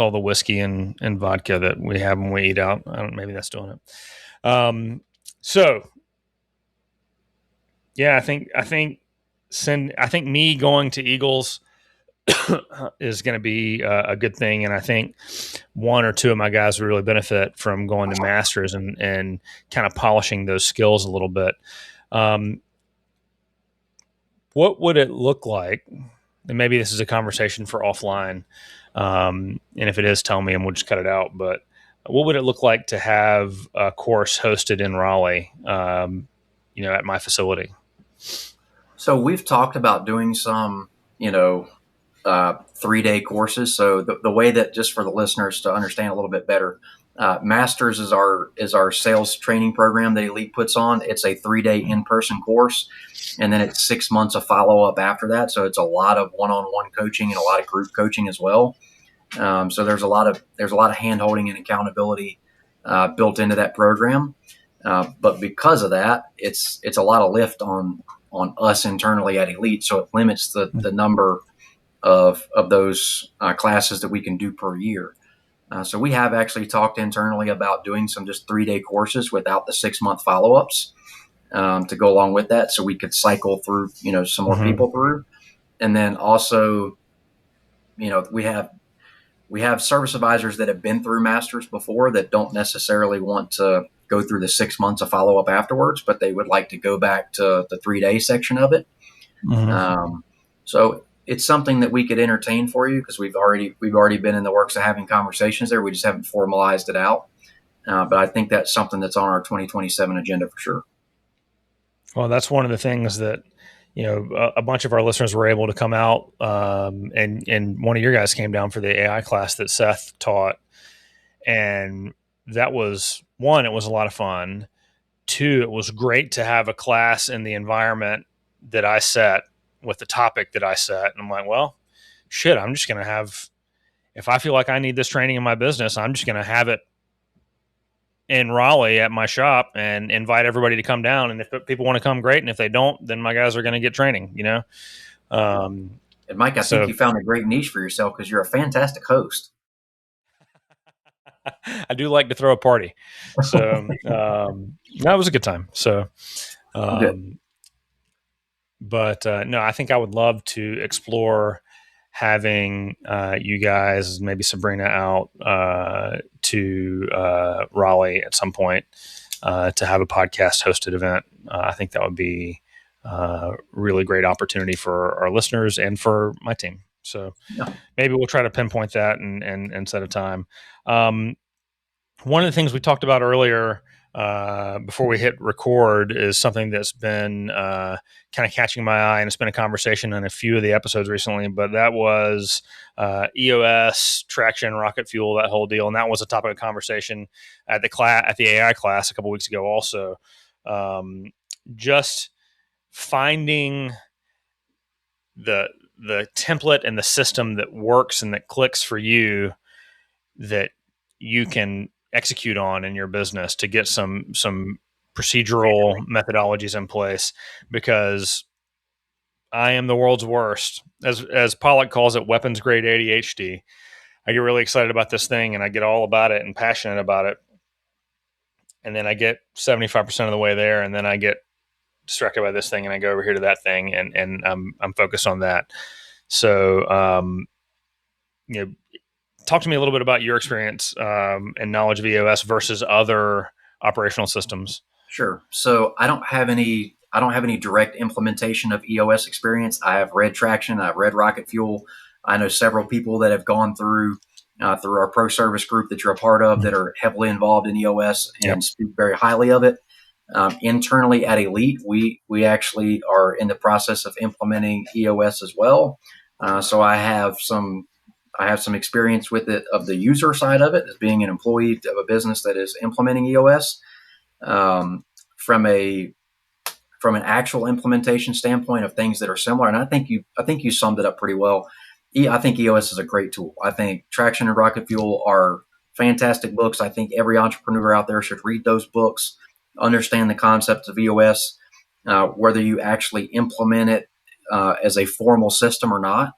[SPEAKER 2] all the whiskey and vodka that we have when we eat out. Maybe that's doing it. So yeah, I think me going to Eagles is going to be a good thing. And I think 1 or 2 of my guys would really benefit from going to Masters and kind of polishing those skills a little bit. What would it look like? And maybe this is a conversation for offline. And if it is, tell me and we'll just cut it out. But what would it look like to have a course hosted in Raleigh, at my facility?
[SPEAKER 1] So we've talked about doing some, 3-day courses. So the way that, just for the listeners to understand a little bit better, Masters is our sales training program that Elite puts on. It's a 3-day in-person course, and then it's 6 months of follow-up after that. So it's a lot of one-on-one coaching and a lot of group coaching as well. So there's a lot of hand-holding and accountability built into that program. But because of that, it's a lot of lift on us internally at Elite. So it limits the number of those classes that we can do per year. So we have actually talked internally about doing some just 3-day courses without the 6-month follow-ups to go along with that. So we could cycle through, some more people through. And then also, we have service advisors that have been through Masters before that don't necessarily want to go through the 6 months of follow-up afterwards, but they would like to go back to the 3-day section of it. So it's something that we could entertain for you because we've already been in the works of having conversations there. We just haven't formalized it out. But I think that's something that's on our 2027 agenda for sure.
[SPEAKER 2] Well, that's one of the things that, a bunch of our listeners were able to come out, and one of your guys came down for the AI class that Seth taught. And that was, 1, it was a lot of fun. 2, it was great to have a class in the environment that I set with the topic that I set. And I'm like, well, shit, I'm just going to have, if I feel like I need this training in my business, I'm just going to have it in Raleigh at my shop and invite everybody to come down. And if people want to come, great. And if they don't, then my guys are going to get training,
[SPEAKER 1] And Mike, I think you found a great niche for yourself because you're a fantastic host.
[SPEAKER 2] I do like to throw a party. So that was a good time. So, but no, I think I would love to explore having you guys, maybe Sabrina, out to Raleigh at some point to have a podcast hosted event. I think that would be a really great opportunity for our listeners and for my team. So maybe we'll try to pinpoint that and set a time. One of the things we talked about earlier before we hit record is something that's been kind of catching my eye, and it's been a conversation in a few of the episodes recently, but that was EOS, traction, rocket fuel, that whole deal. And that was a topic of conversation at the AI class a couple weeks ago also. Just finding the template and the system that works and that clicks for you that you can execute on in your business to get some procedural methodologies in place, because I am the world's worst. As Pollock calls it, weapons grade ADHD. I get really excited about this thing and I get all about it and passionate about it. And then I get 75% of the way there, and then I get distracted by this thing and I go over here to that thing, and I'm focused on that. So, talk to me a little bit about your experience and knowledge of EOS versus other operational systems.
[SPEAKER 1] Sure. So I don't have any direct implementation of EOS experience. I have read Traction. I've read Rocket Fuel. I know several people that have gone through our pro service group that you're a part of that are heavily involved in EOS and speak very highly of it. Internally at Elite, we actually are in the process of implementing EOS as well. So I have some experience with it, of the user side of it, as being an employee of a business that is implementing EOS. From an actual implementation standpoint of things that are similar, and I think you summed it up pretty well. I think EOS is a great tool. I think Traction and Rocket Fuel are fantastic books. I think every entrepreneur out there should read those books, understand the concepts of EOS, whether you actually implement it as a formal system or not.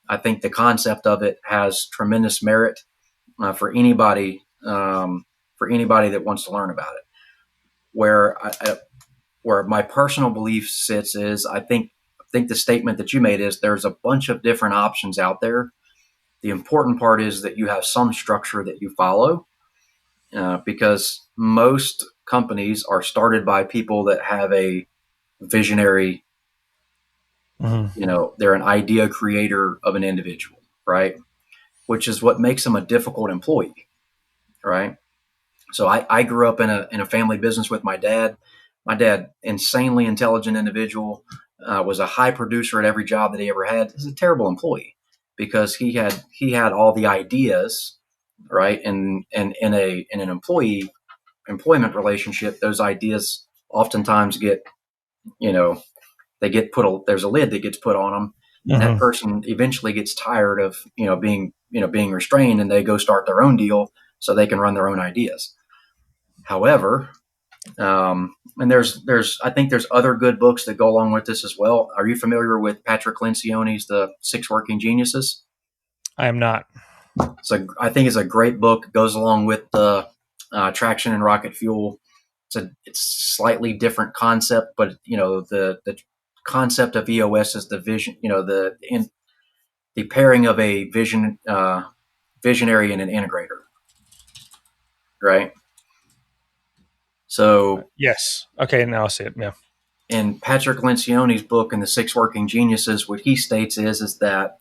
[SPEAKER 1] I think the concept of it has tremendous merit for anybody that wants to learn about it. Where my personal belief sits is, I think the statement that you made is there's a bunch of different options out there. The important part is that you have some structure that you follow, because most companies are started by people that have a visionary, they're an idea creator of an individual, right? Which is what makes them a difficult employee, right? So I grew up in a family business with my dad. My dad, insanely intelligent individual, was a high producer at every job that he ever had. He's a terrible employee because he had all the ideas, right? And in an employment relationship, those ideas oftentimes get, there's a lid that gets put on them. And that person eventually gets tired of, being restrained, and they go start their own deal so they can run their own ideas. However, and I think there's other good books that go along with this as well. Are you familiar with Patrick Lencioni's The 6 Working Geniuses?
[SPEAKER 2] I am not.
[SPEAKER 1] So I think it's a great book. It goes along with the Traction and Rocket Fuel. It's slightly different concept, but the concept of EOS is the vision. The pairing of a visionary and an integrator, right? So
[SPEAKER 2] yes. Okay. Now I see it. Yeah.
[SPEAKER 1] In Patrick Lencioni's book, in The 6 Working Geniuses, what he states is that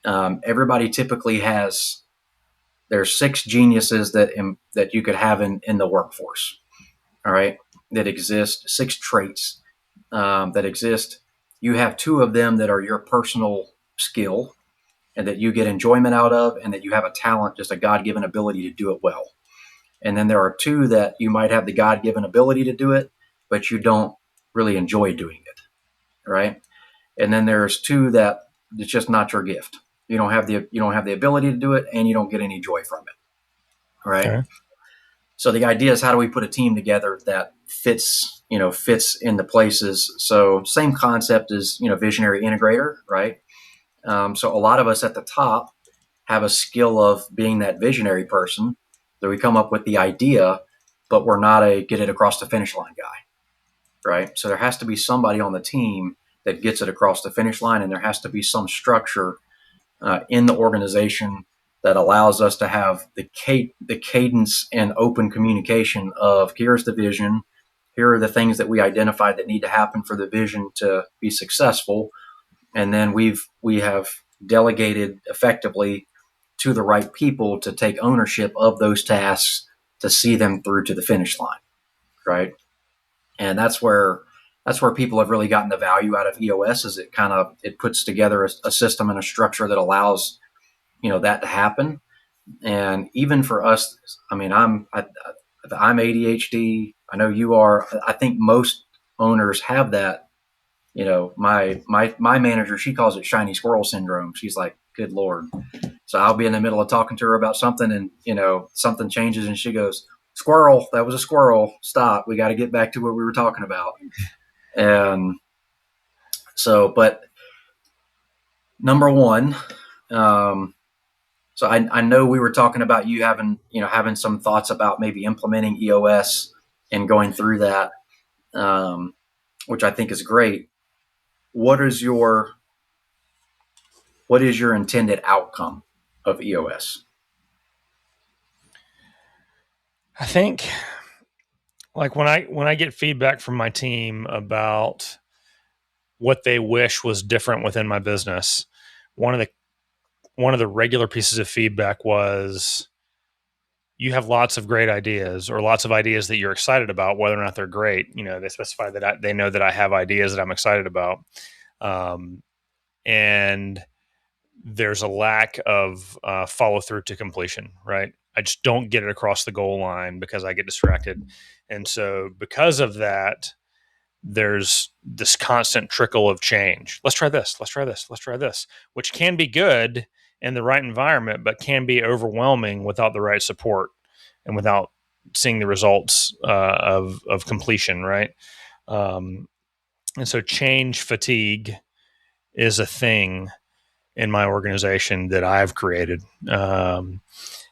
[SPEAKER 1] everybody typically there's 6 geniuses that you could have in the workforce. All right. That exist, 6 traits that exist. You have 2 of them that are your personal skill and that you get enjoyment out of, and that you have a talent, just a God-given ability to do it well. And then there are 2 that you might have the God-given ability to do it, but you don't really enjoy doing it, right? And then there's 2 that it's just not your gift. You don't have the ability to do it, and you don't get any joy from it, right? Okay. So the idea is, how do we put a team together that fits in the places? So same concept as visionary integrator, right? So a lot of us at the top have a skill of being that visionary person. So we come up with the idea, but we're not a get it across the finish line guy, right? So there has to be somebody on the team that gets it across the finish line, and there has to be some structure in the organization that allows us to have the cadence and open communication of, here's the vision, here are the things that we identified that need to happen for the vision to be successful, and then we have delegated effectively to the right people to take ownership of those tasks to see them through to the finish line, right? And that's where people have really gotten the value out of EOS, is it puts together a system and a structure that allows that to happen. And even for us, I mean, I'm ADHD. I know you are. I think most owners have that. My manager, she calls it shiny squirrel syndrome. She's like, good Lord. So I'll be in the middle of talking to her about something, and something changes, and she goes, squirrel, that was a squirrel. Stop. We got to get back to what we were talking about. And so, but number one, so I know we were talking about you having some thoughts about maybe implementing EOS and going through that, which I think is great. What is your intended outcome of EOS?
[SPEAKER 2] I think, like when I get feedback from my team about what they wish was different within my business, one of the regular pieces of feedback was, you have lots of great ideas, or lots of ideas that you're excited about, whether or not they're great. They specify that they know that I have ideas that I'm excited about. And there's a lack of follow through to completion, right? I just don't get it across the goal line because I get distracted. And so because of that, there's this constant trickle of change. Let's try this. Let's try this. Let's try this, which can be good in the right environment, but can be overwhelming without the right support and without seeing the results of completion, right? And so change fatigue is a thing in my organization that I've created.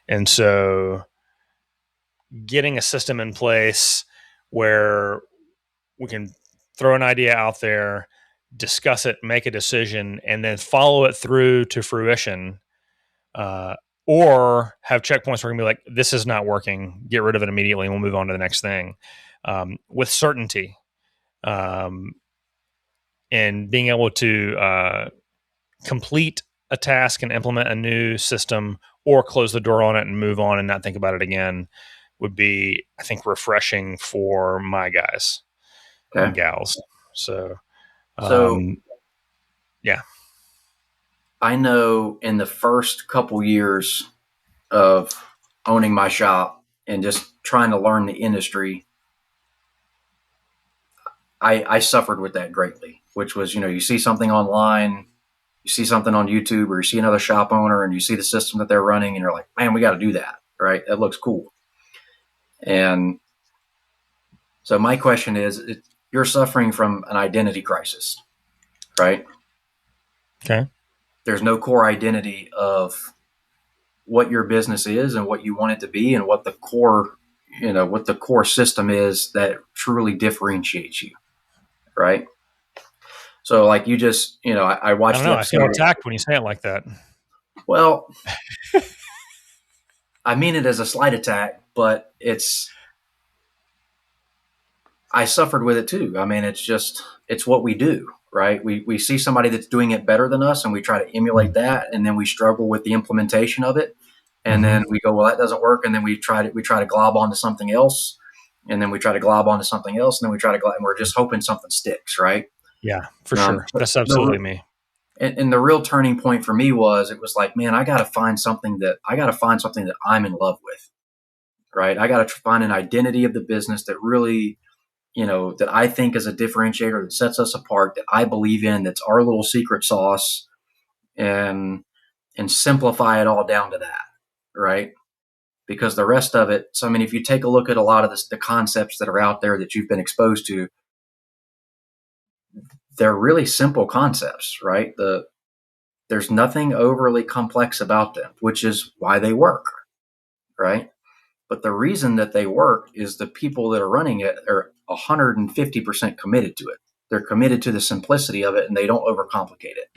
[SPEAKER 2] And so getting a system in place where we can throw an idea out there, discuss it, make a decision, and then follow it through to fruition, or have checkpoints where we're going to be like, this is not working, get rid of it immediately, and we'll move on to the next thing, with certainty, and being able to complete a task and implement a new system, or close the door on it and move on and not think about it again, would be, I think, refreshing for my guys and gals. So, yeah.
[SPEAKER 1] I know in the first couple years of owning my shop and just trying to learn the industry, I suffered with that greatly, which was, you see something online, you see something on YouTube, or you see another shop owner and you see the system that they're running and you're like, man, we got to do that, right? That looks cool. And so my question is, you're suffering from an identity crisis, right?
[SPEAKER 2] Okay.
[SPEAKER 1] There's no core identity of what your business is and what you want it to be and what the core system is that truly differentiates you, right? So like you just, I watched.
[SPEAKER 2] I don't know. I feel attacked when you say it like that.
[SPEAKER 1] Well, I mean it as a slight attack, but I suffered with it too. I mean, it's what we do, right? We see somebody that's doing it better than us and we try to emulate that. And then we struggle with the implementation of it. And then we go, well, that doesn't work. And then we try to glob onto something else. And then we try to glob onto something else. And then we try to and we're just hoping something sticks, right?
[SPEAKER 2] Yeah, for sure. That's absolutely me.
[SPEAKER 1] And the real turning point for me was, it was like, man, I got to find something that I'm in love with, right? I got to find an identity of the business that really, that I think is a differentiator that sets us apart, that I believe in, that's our little secret sauce, and simplify it all down to that, right? Because the rest of it, so I mean, if you take a look at a lot of the concepts that are out there that you've been exposed to, they're really simple concepts, right? There's nothing overly complex about them, which is why they work, right? But the reason that they work is the people that are running it are 150% committed to it. They're committed to the simplicity of it, and they don't overcomplicate it,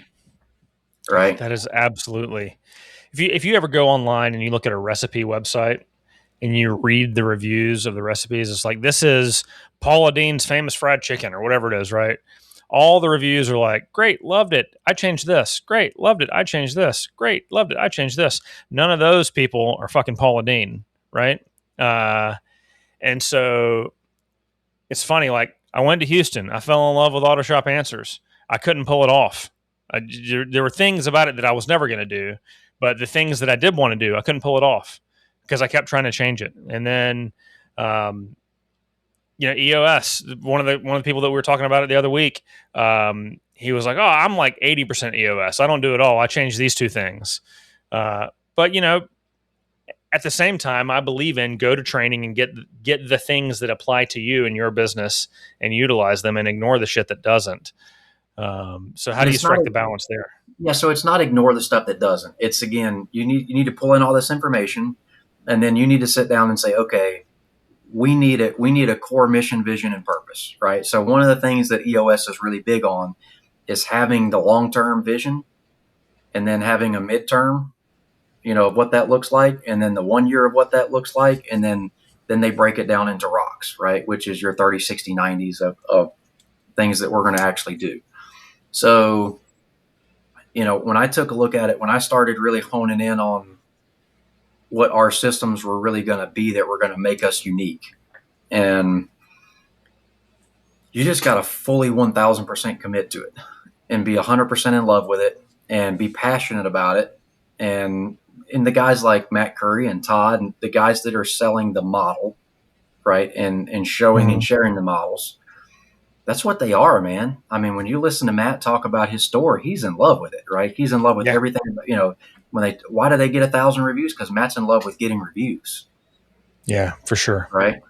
[SPEAKER 1] right?
[SPEAKER 2] That is absolutely. If you ever go online and you look at a recipe website and you read the reviews of the recipes, it's like, this is Paula Deen's famous fried chicken or whatever it is, right? All the reviews are like, great, loved it, I changed this. Great, loved it, I changed this. Great, loved it, I changed this. None of those people are fucking Paula Deen, right? And so it's funny, like, I went to Houston. I fell in love with Auto Shop Answers. I couldn't pull it off. There were things about it that I was never going to do, but the things that I did want to do, I couldn't pull it off because I kept trying to change it. And then, EOS, one of the people that we were talking about it the other week, he was like, oh, I'm like 80% EOS. I don't do it all. I change these two things. But at the same time, I believe in go to training and get the things that apply to you and your business and utilize them and ignore the shit that doesn't. So how do you strike the balance there?
[SPEAKER 1] Yeah, so it's not ignore the stuff that doesn't. It's, again, you need to pull in all this information, and then you need to sit down and say, okay, we need a core mission, vision, and purpose, right? So one of the things that EOS is really big on is having the long-term vision, and then having a midterm, of what that looks like, and then the 1 year of what that looks like, and then they break it down into rocks, right? Which is your 30, 60, 90s of things that we're going to actually do. So, when I took a look at it, when I started really honing in on what our systems were really going to be that were going to make us unique, and you just got to fully 1000% commit to it and be 100% in love with it and be passionate about it. And the guys like Matt Curry and Todd and the guys that are selling the model, right, and showing and sharing the models, that's what they are, man. I mean, when you listen to Matt talk about his store, he's in love with it, right? He's in love with everything. Why do they get 1,000 reviews? Because Matt's in love with getting reviews.
[SPEAKER 2] Yeah, for sure.
[SPEAKER 1] Right.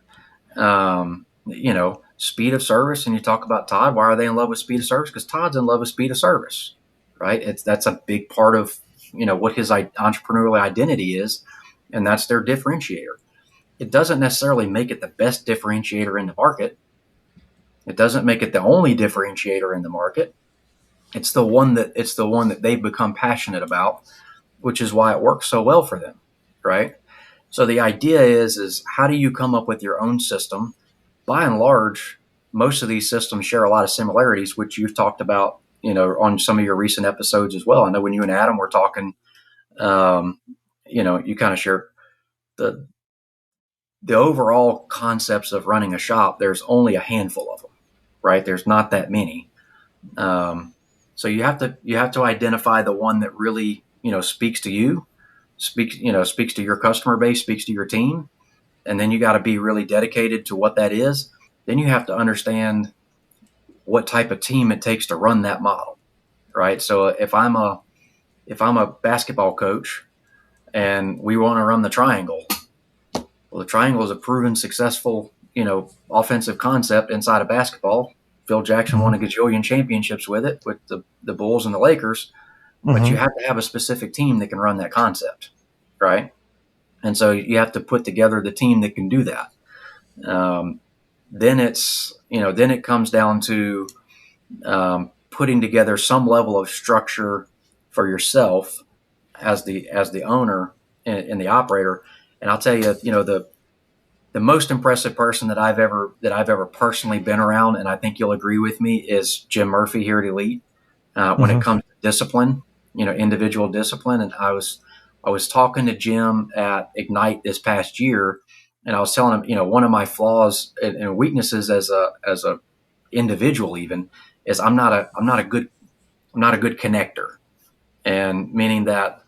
[SPEAKER 1] Speed of service. And you talk about Todd. Why are they in love with speed of service? Because Todd's in love with speed of service, right? That's a big part of, what his entrepreneurial identity is. And that's their differentiator. It doesn't necessarily make it the best differentiator in the market. It doesn't make it the only differentiator in the market. It's the one that they've become passionate about, which is why it works so well for them, right? So the idea is how do you come up with your own system? By and large, most of these systems share a lot of similarities, which you've talked about, on some of your recent episodes as well. I know when you and Adam were talking, you kind of share the overall concepts of running a shop. There's only a handful of them, right? There's not that many. So you have to identify the one that really, speaks to you, speaks to your customer base, speaks to your team. And then you got to be really dedicated to what that is. Then you have to understand what type of team it takes to run that model, right? So if I'm a basketball coach and we want to run the triangle, well, the triangle is a proven successful, offensive concept inside of basketball. Phil Jackson won a gajillion championships with it, with the Bulls and the Lakers. But you have to have a specific team that can run that concept, right? And so you have to put together the team that can do that. Then it comes down to putting together some level of structure for yourself as the owner and the operator. And I'll tell you, the most impressive person that I've ever personally been around, and I think you'll agree with me, is Jim Murphy here at Elite. When it comes to discipline, individual discipline. And I was talking to Jim at Ignite this past year, and I was telling him, one of my flaws and weaknesses as a individual even is I'm not a good connector. And meaning that,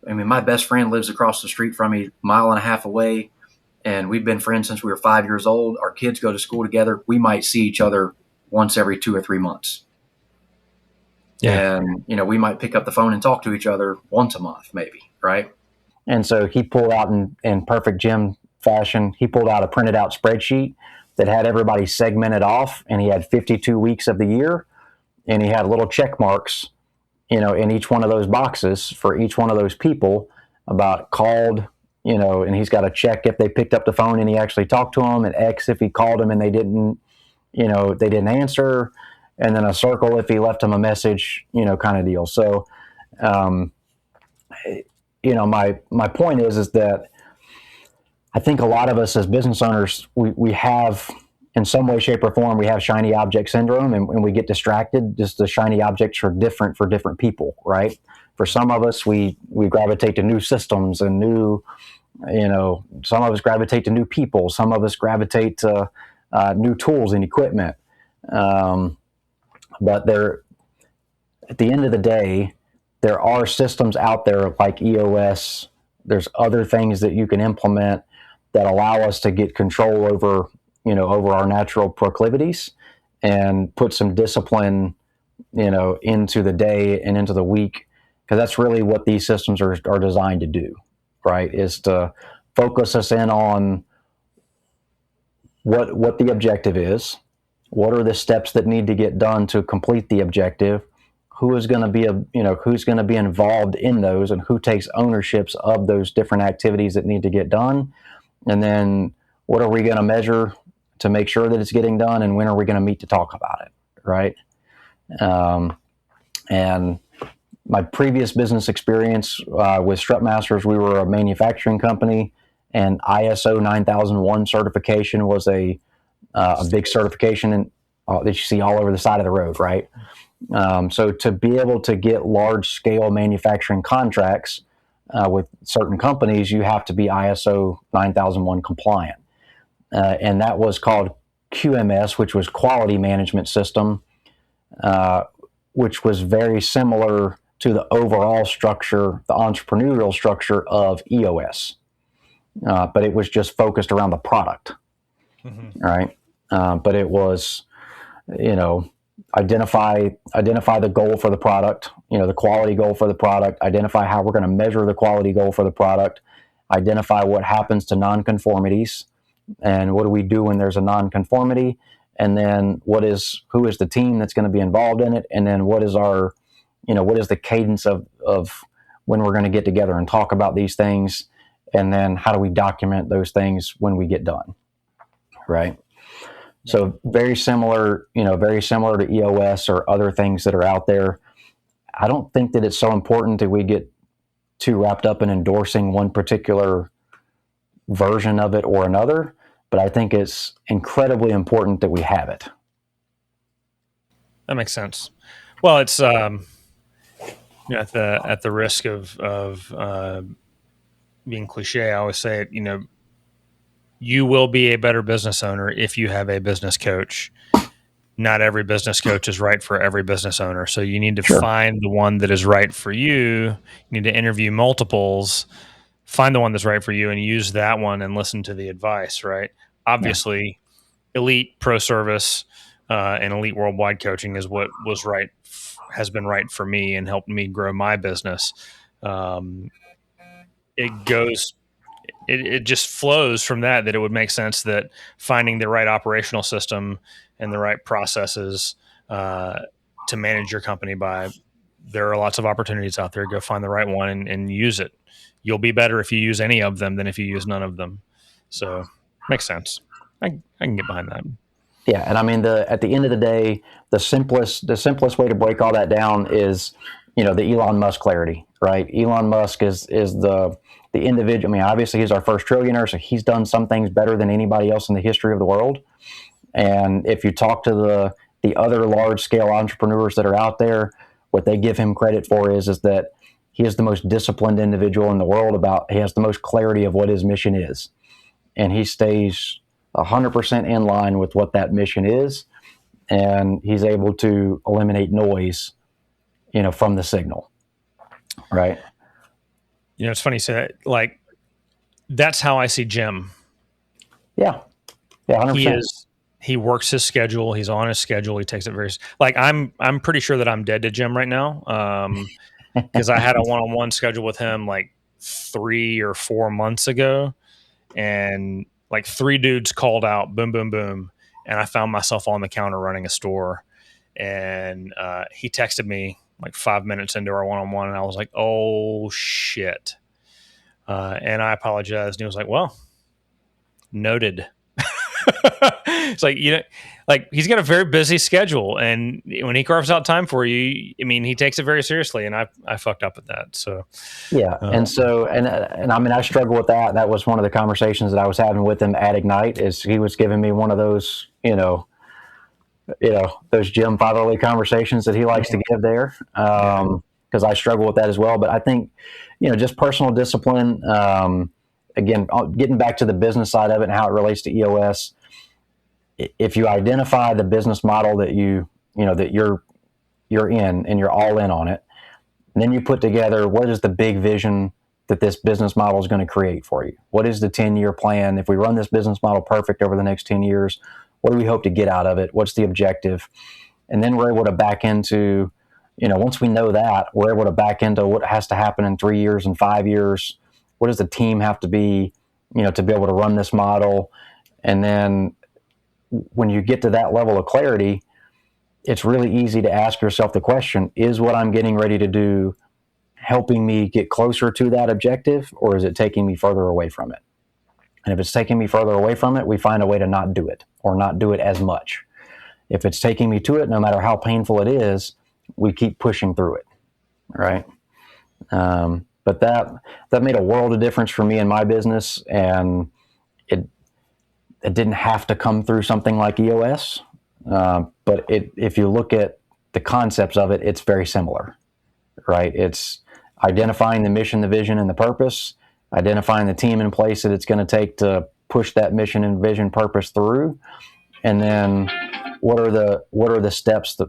[SPEAKER 1] my best friend lives across the street from me, 1.5 miles away. And we've been friends since we were 5 years old. Our kids go to school together. We might see each other once every 2 or 3 months. Yeah. And, we might pick up the phone and talk to each other once a month, maybe. Right. And so he pulled out in perfect Jim fashion, he pulled out a printed out spreadsheet that had everybody segmented off, and he had 52 weeks of the year, and he had little check marks, in each one of those boxes for each one of those people about called, and he's got to check if they picked up the phone and he actually talked to them, and X if he called them and they didn't answer, and then a circle if he left them a message, kind of deal. So, my point is that I think a lot of us as business owners, we have, in some way, shape, or form, we have shiny object syndrome, and we get distracted. Just the shiny objects are different for different people, right? For some of us, we gravitate to new systems and new, some of us gravitate to new people. Some of us gravitate to new tools and equipment. But at the end of the day, there are systems out there like EOS. There's other things that you can implement that allow us to get control over our natural proclivities and put some discipline, into the day and into the week. Because that's really what these systems are designed to do, right? Is to
[SPEAKER 7] focus us in on what the objective is, what are the steps that need to get done to complete the objective, who is going to be who's going to be involved in those, and who takes ownerships of those different activities that need to get done, and then what are we going to measure to make sure that it's getting done, and when are we going to meet to talk about it, right? And my previous business experience with Strutmasters, we were a manufacturing company, and ISO 9001 certification was a big certification that you see all over the side of the road, right? So to be able to get large scale manufacturing contracts with certain companies, you have to be ISO 9001 compliant. And that was called QMS, which was Quality Management System, which was very similar to the overall structure, the entrepreneurial structure of EOS. But it was just focused around the product, right? But it was, identify the goal for the product, the quality goal for the product, identify how we're going to measure the quality goal for the product, identify what happens to nonconformities, and what do we do when there's a nonconformity, and then who is the team that's going to be involved in it, and then what is the cadence of when we're going to get together and talk about these things, and then how do we document those things when we get done, right? So very similar to EOS or other things that are out there. I don't think that it's so important that we get too wrapped up in endorsing one particular version of it or another, but I think it's incredibly important that we have it.
[SPEAKER 2] That makes sense. Well, it's at the risk of being cliche, I always say it. You will be a better business owner if you have a business coach. Not every business coach is right for every business owner. So you need to find the one that is right for you. You need to interview multiples, find the one that's right for you, and use that one and listen to the advice, right? Obviously, Elite Pro Service and Elite Worldwide Coaching is what has been right for me and helped me grow my business. It just flows from that it would make sense that finding the right operational system and the right processes to manage your company by, there are lots of opportunities out there. Go find the right one and use it. You'll be better if you use any of them than if you use none of them. So makes sense. I can get behind that.
[SPEAKER 7] Yeah, and I mean, at the end of the day, the simplest way to break all that down is, the Elon Musk clarity, right? Elon Musk is the individual. I mean, obviously he's our first trillionaire, so he's done some things better than anybody else in the history of the world. And if you talk to the other large scale entrepreneurs that are out there, what they give him credit for is that he is the most disciplined individual in the world. He has the most clarity of what his mission is, and he stays 100% in line with what that mission is, and he's able to eliminate noise, from the signal, right?
[SPEAKER 2] It's funny you say that. Like, that's how I see Jim.
[SPEAKER 7] Yeah, 100%.
[SPEAKER 2] He works his schedule. He's on his schedule. He takes it very I'm pretty sure that I'm dead to Jim right now, because I had a one-on-one schedule with him like 3 or 4 months ago, and like 3 dudes called out, boom, boom, boom, and I found myself on the counter running a store, and he texted me like 5 minutes into our one-on-one, and I was like, oh shit. And I apologized. And he was like, well, noted. It's like, he's got a very busy schedule, and when he carves out time for you, I mean, he takes it very seriously, and I fucked up at that. So,
[SPEAKER 7] yeah. And I mean, I struggle with that. That was one of the conversations that I was having with him at Ignite, is he was giving me one of those, those Jim 5 early conversations that he likes to give there. Because I struggle with that as well. But I think, just personal discipline, again, getting back to the business side of it and how it relates to EOS, if you identify the business model that that you're in and you're all in on it, and then you put together, what is the big vision that this business model is going to create for you? What is the 10-year plan? If we run this business model perfect over the next 10 years, what do we hope to get out of it? What's the objective? And then we're able to back into, once we know that, we're able to back into what has to happen in 3 years and 5 years. What does the team have to be, to be able to run this model. And then when you get to that level of clarity, it's really easy to ask yourself the question, is what I'm getting ready to do helping me get closer to that objective, or is it taking me further away from it? And if it's taking me further away from it, we find a way to not do it, or not do it as much. If it's taking me to it, no matter how painful it is, we keep pushing through it, right? But that made a world of difference for me in my business, and it didn't have to come through something like EOS. But if you look at the concepts of it, it's very similar, right? It's identifying the mission, the vision, and the purpose, identifying the team in place that it's going to take to push that mission and vision purpose through. And then what are the steps that,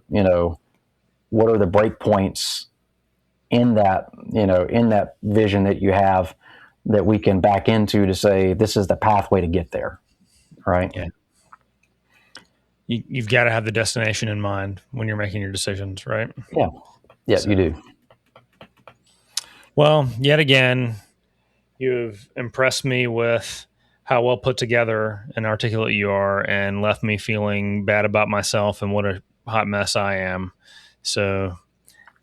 [SPEAKER 7] what are the break points in that, in that vision that you have that we can back into to say, this is the pathway to get there. Right.
[SPEAKER 2] Yeah. You've got to have the destination in mind when you're making your decisions, right?
[SPEAKER 7] Yeah. Yes, you do.
[SPEAKER 2] Well, yet again, you've impressed me with how well put together and articulate you are, and left me feeling bad about myself and what a hot mess I am. So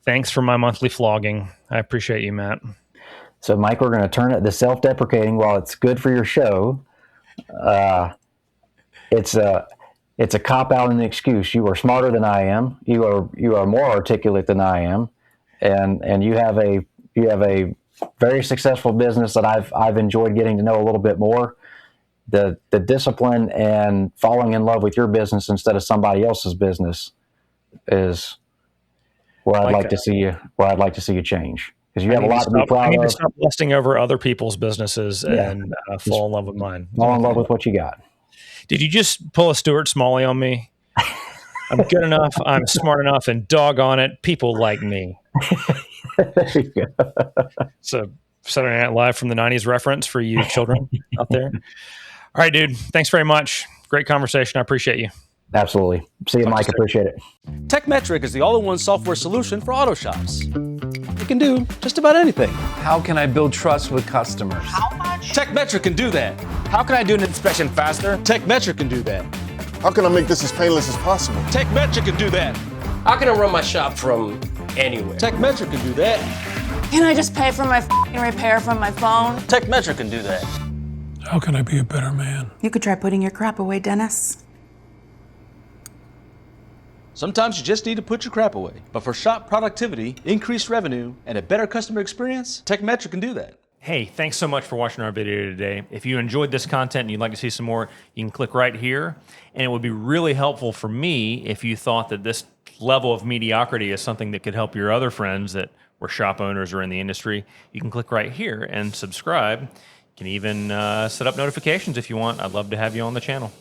[SPEAKER 2] thanks for my monthly flogging. I appreciate you, Matt.
[SPEAKER 7] So, Mike, we're going to turn it to self-deprecating. While it's good for your show, it's a cop-out and an excuse. You are smarter than I am. You are more articulate than I am, and you have a very successful business that I've enjoyed getting to know a little bit more. The discipline and falling in love with your business instead of somebody else's business is where I'd like to see you. Where I'd like to see you change, because you have a lot to be proud of. I need
[SPEAKER 2] to stop lusting over other people's businesses and fall in love with mine.
[SPEAKER 7] Fall in love with what you got.
[SPEAKER 2] Did you just pull a Stuart Smalley on me? I'm good enough. I'm smart enough, and doggone it, people like me.
[SPEAKER 7] There you go.
[SPEAKER 2] So Saturday Night Live from the 90s reference for you children out there. All right, dude. Thanks very much. Great conversation. I appreciate you.
[SPEAKER 7] Absolutely. See you, Mike. Appreciate it.
[SPEAKER 8] TechMetric is the all-in-one software solution for auto shops. It can do just about anything.
[SPEAKER 9] How can I build trust with customers?
[SPEAKER 8] How much? TechMetric can do that.
[SPEAKER 9] How can I do an inspection faster?
[SPEAKER 8] TechMetric can do that.
[SPEAKER 10] How can I make this as painless as possible?
[SPEAKER 8] TechMetric can do that.
[SPEAKER 11] How can I run my shop from anywhere?
[SPEAKER 8] TechMetric can do that.
[SPEAKER 12] Can I just pay for my repair from my phone?
[SPEAKER 8] TechMetric can do that.
[SPEAKER 13] How can I be a better man?
[SPEAKER 12] You could try putting your crap away, Dennis.
[SPEAKER 8] Sometimes you just need to put your crap away. But for shop productivity, increased revenue, and a better customer experience, TechMetric can do that.
[SPEAKER 2] Hey, thanks so much for watching our video today. If you enjoyed this content and you'd like to see some more, you can click right here. And it would be really helpful for me if you thought that this level of mediocrity is something that could help your other friends that were shop owners or in the industry. You can click right here and subscribe. You can even set up notifications if you want. I'd love to have you on the channel.